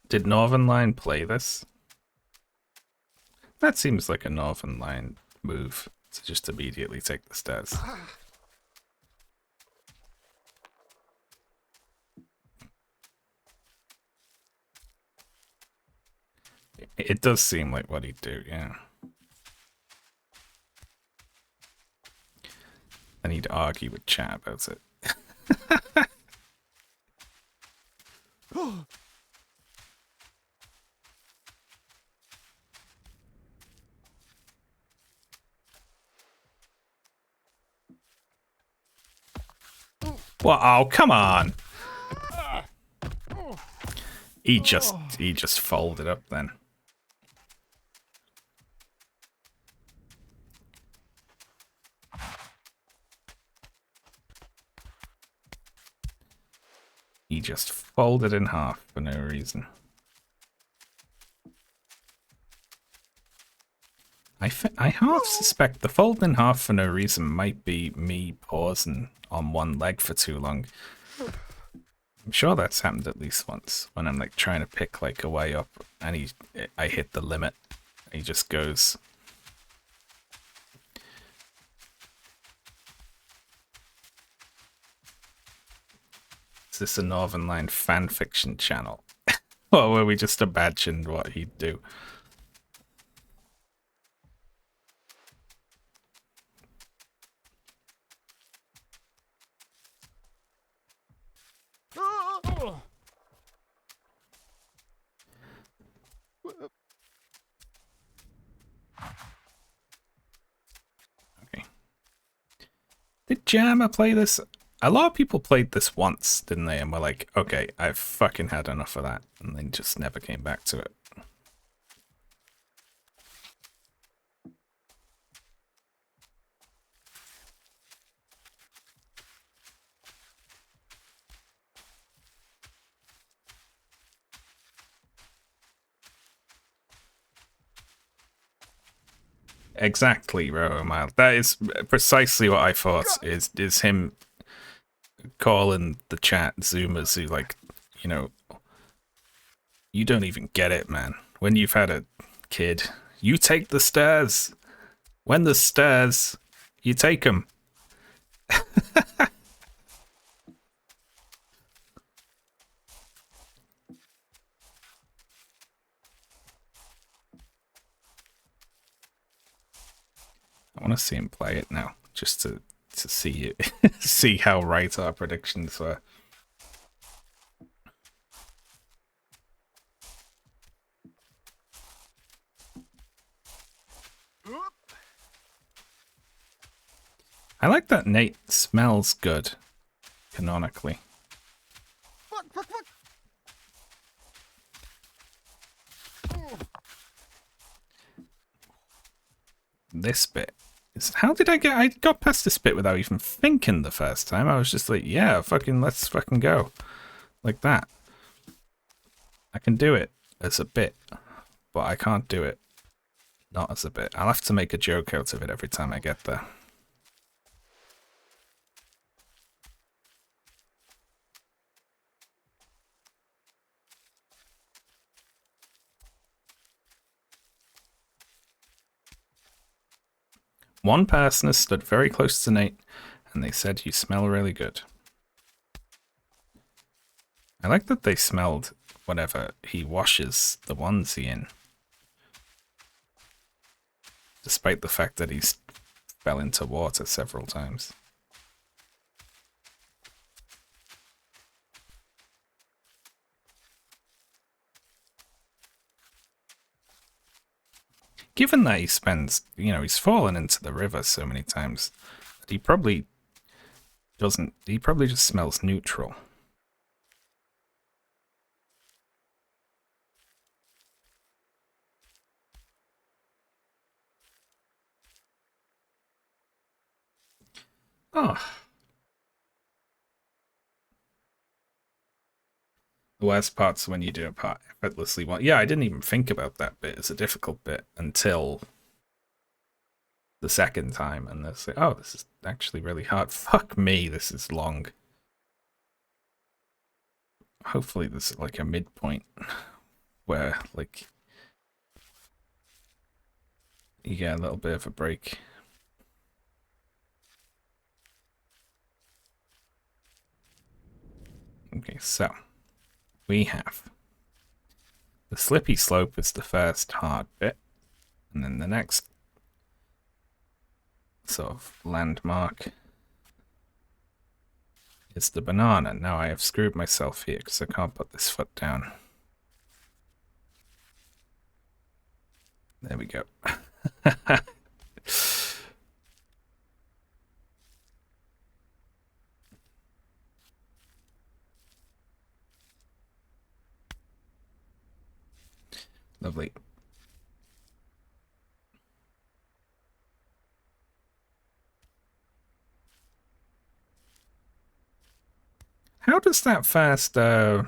Did Northernlion play this? That seems like a Northernlion move to just immediately take the stairs. It does seem like what he'd do, yeah. And he'd argue with chat about it. Well, oh, come on. He just folded up then. He just folded in half for no reason. I half suspect the fold in half for no reason might be me pausing on one leg for too long. I'm sure that's happened at least once when I'm like trying to pick like a way up and I hit the limit. He just goes. Is this a Northernlion fanfiction channel? Or were we just imagined what he'd do? Okay. Did Jammer play this? A lot of people played this once, didn't they? And were like, okay, I've fucking had enough of that. And then just never came back to it. Exactly, Romile. That is precisely what I thought. Is him calling the chat Zoomers who, like, you know, you don't even get it, man. When you've had a kid, You take the stairs. When there's stairs, you take them. I want to see him play it now, just to see it, see how right our predictions were. I like that Nate smells good, canonically. Fuck, fuck, fuck. This bit is, how did I got past this bit without even thinking the first time. I was just like, yeah, fucking, let's fucking go. Like that. I can do it as a bit, but I can't do it not as a bit. I'll have to make a joke out of it every time I get there. One person has stood very close to Nate, and they said you smell really good. I like that they smelled whatever he washes the onesie in. Despite the fact that he's fell into water several times. Given that he spends, you know, he's fallen into the river so many times, that he probably doesn't, he probably just smells neutral. Oh. The worst part's when you do a part effortlessly well. Yeah, I didn't even think about that bit as a difficult bit until the second time, and they say, oh, this is actually really hard. Fuck me, this is long. Hopefully this is like a midpoint where, like, you get a little bit of a break. Okay, so we have the slippy slope is the first hard bit, and then the next sort of landmark is the banana. Now I have screwed myself here because I can't put this foot down. There we go. Lovely. How does that first Pirates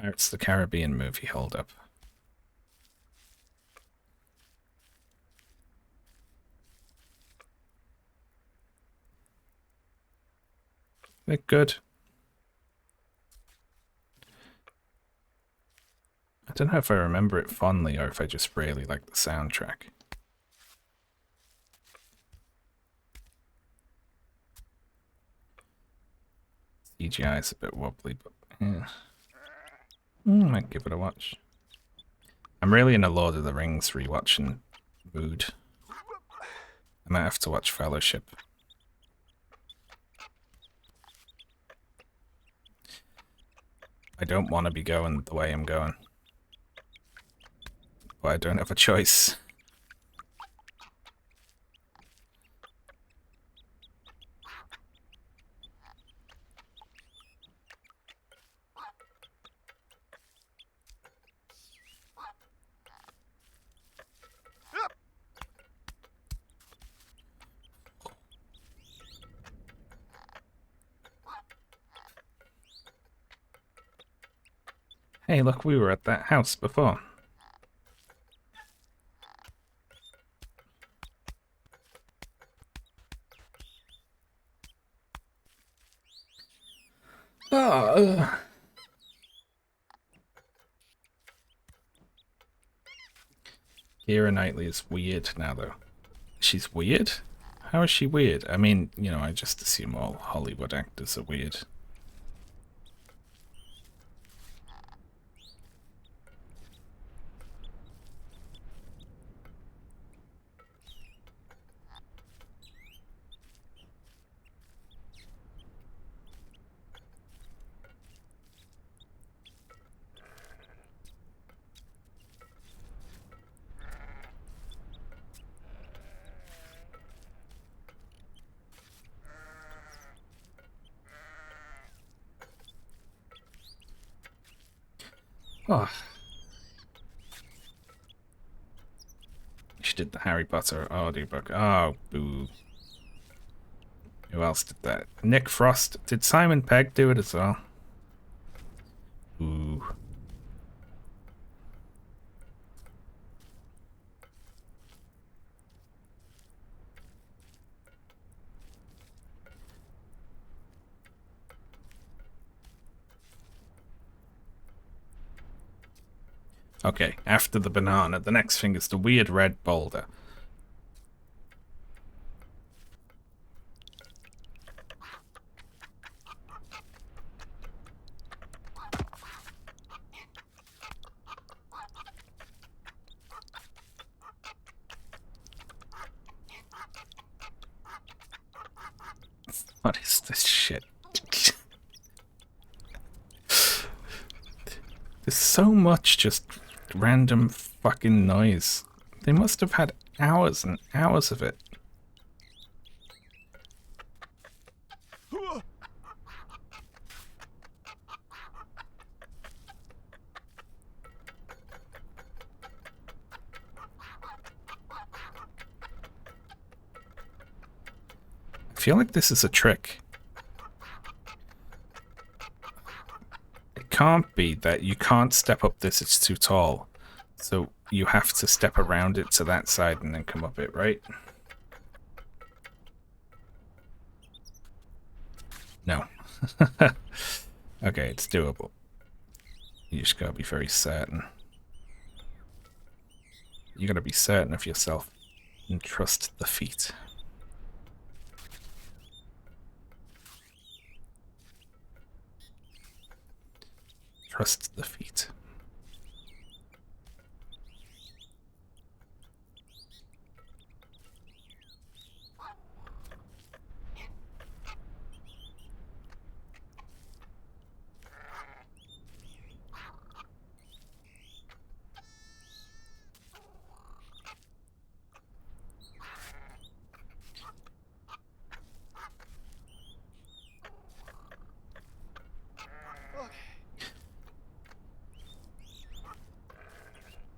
of the Caribbean movie hold up? They're good. I don't know if I remember it fondly or if I just really like the soundtrack. CGI is a bit wobbly, but yeah. Might give it a watch. I'm really in a Lord of the Rings rewatching mood. I might have to watch Fellowship. I don't want to be going the way I'm going. But I don't have a choice. Hey, look, we were at that house before. Oh. Keira Knightley is weird now, though. She's weird? How is she weird? I mean, you know, I just assume all Hollywood actors are weird. Oh. She did the Harry Potter audiobook. Oh, boo. Who else did that? Nick Frost. Did Simon Pegg do it as well? Ooh. Okay, after the banana, the next thing is the weird red boulder. What is this shit? There's so much just random fucking noise. They must have had hours and hours of it. I feel like this is a trick. It can't be that you can't step up this, it's too tall. So you have to step around it to that side and then come up it, right? No. Okay, it's doable. You just gotta be very certain. You gotta be certain of yourself and trust the feet. Trust the feet.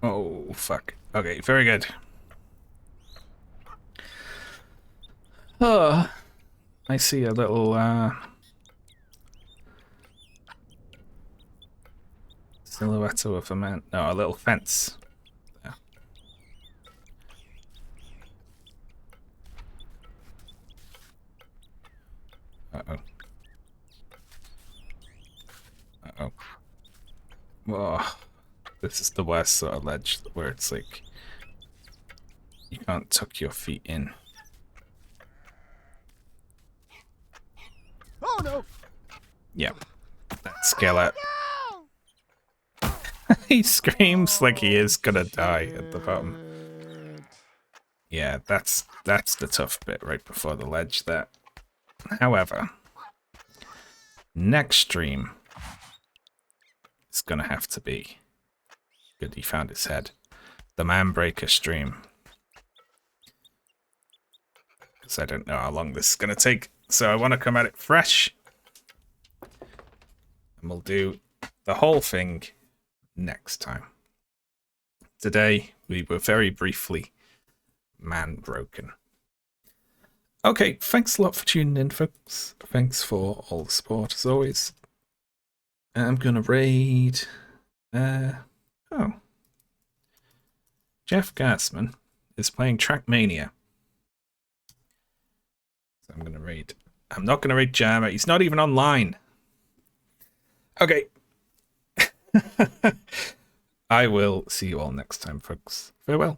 Oh, fuck. Okay, very good. Oh, I see a little, silhouette of a man. No, a little fence. Yeah. Uh-oh. Uh-oh. Whoa. This is the worst sort of ledge where it's like you can't tuck your feet in. Oh no! Yep. That skeleton. He screams like he is gonna die at the bottom. Yeah, that's the tough bit right before the ledge there. However, next stream is gonna have to be good, he found his head. The Manbreaker stream. Because I don't know how long this is going to take. So I want to come at it fresh. And we'll do the whole thing next time. Today, we were very briefly man-broken. Okay, thanks a lot for tuning in, folks. Thanks for all the support, as always. I'm going to raid... Oh. Jeff Gassman is playing Trackmania. So I'm going to raid. I'm not going to raid Jammer. He's not even online. Okay. I will see you all next time, folks. Farewell.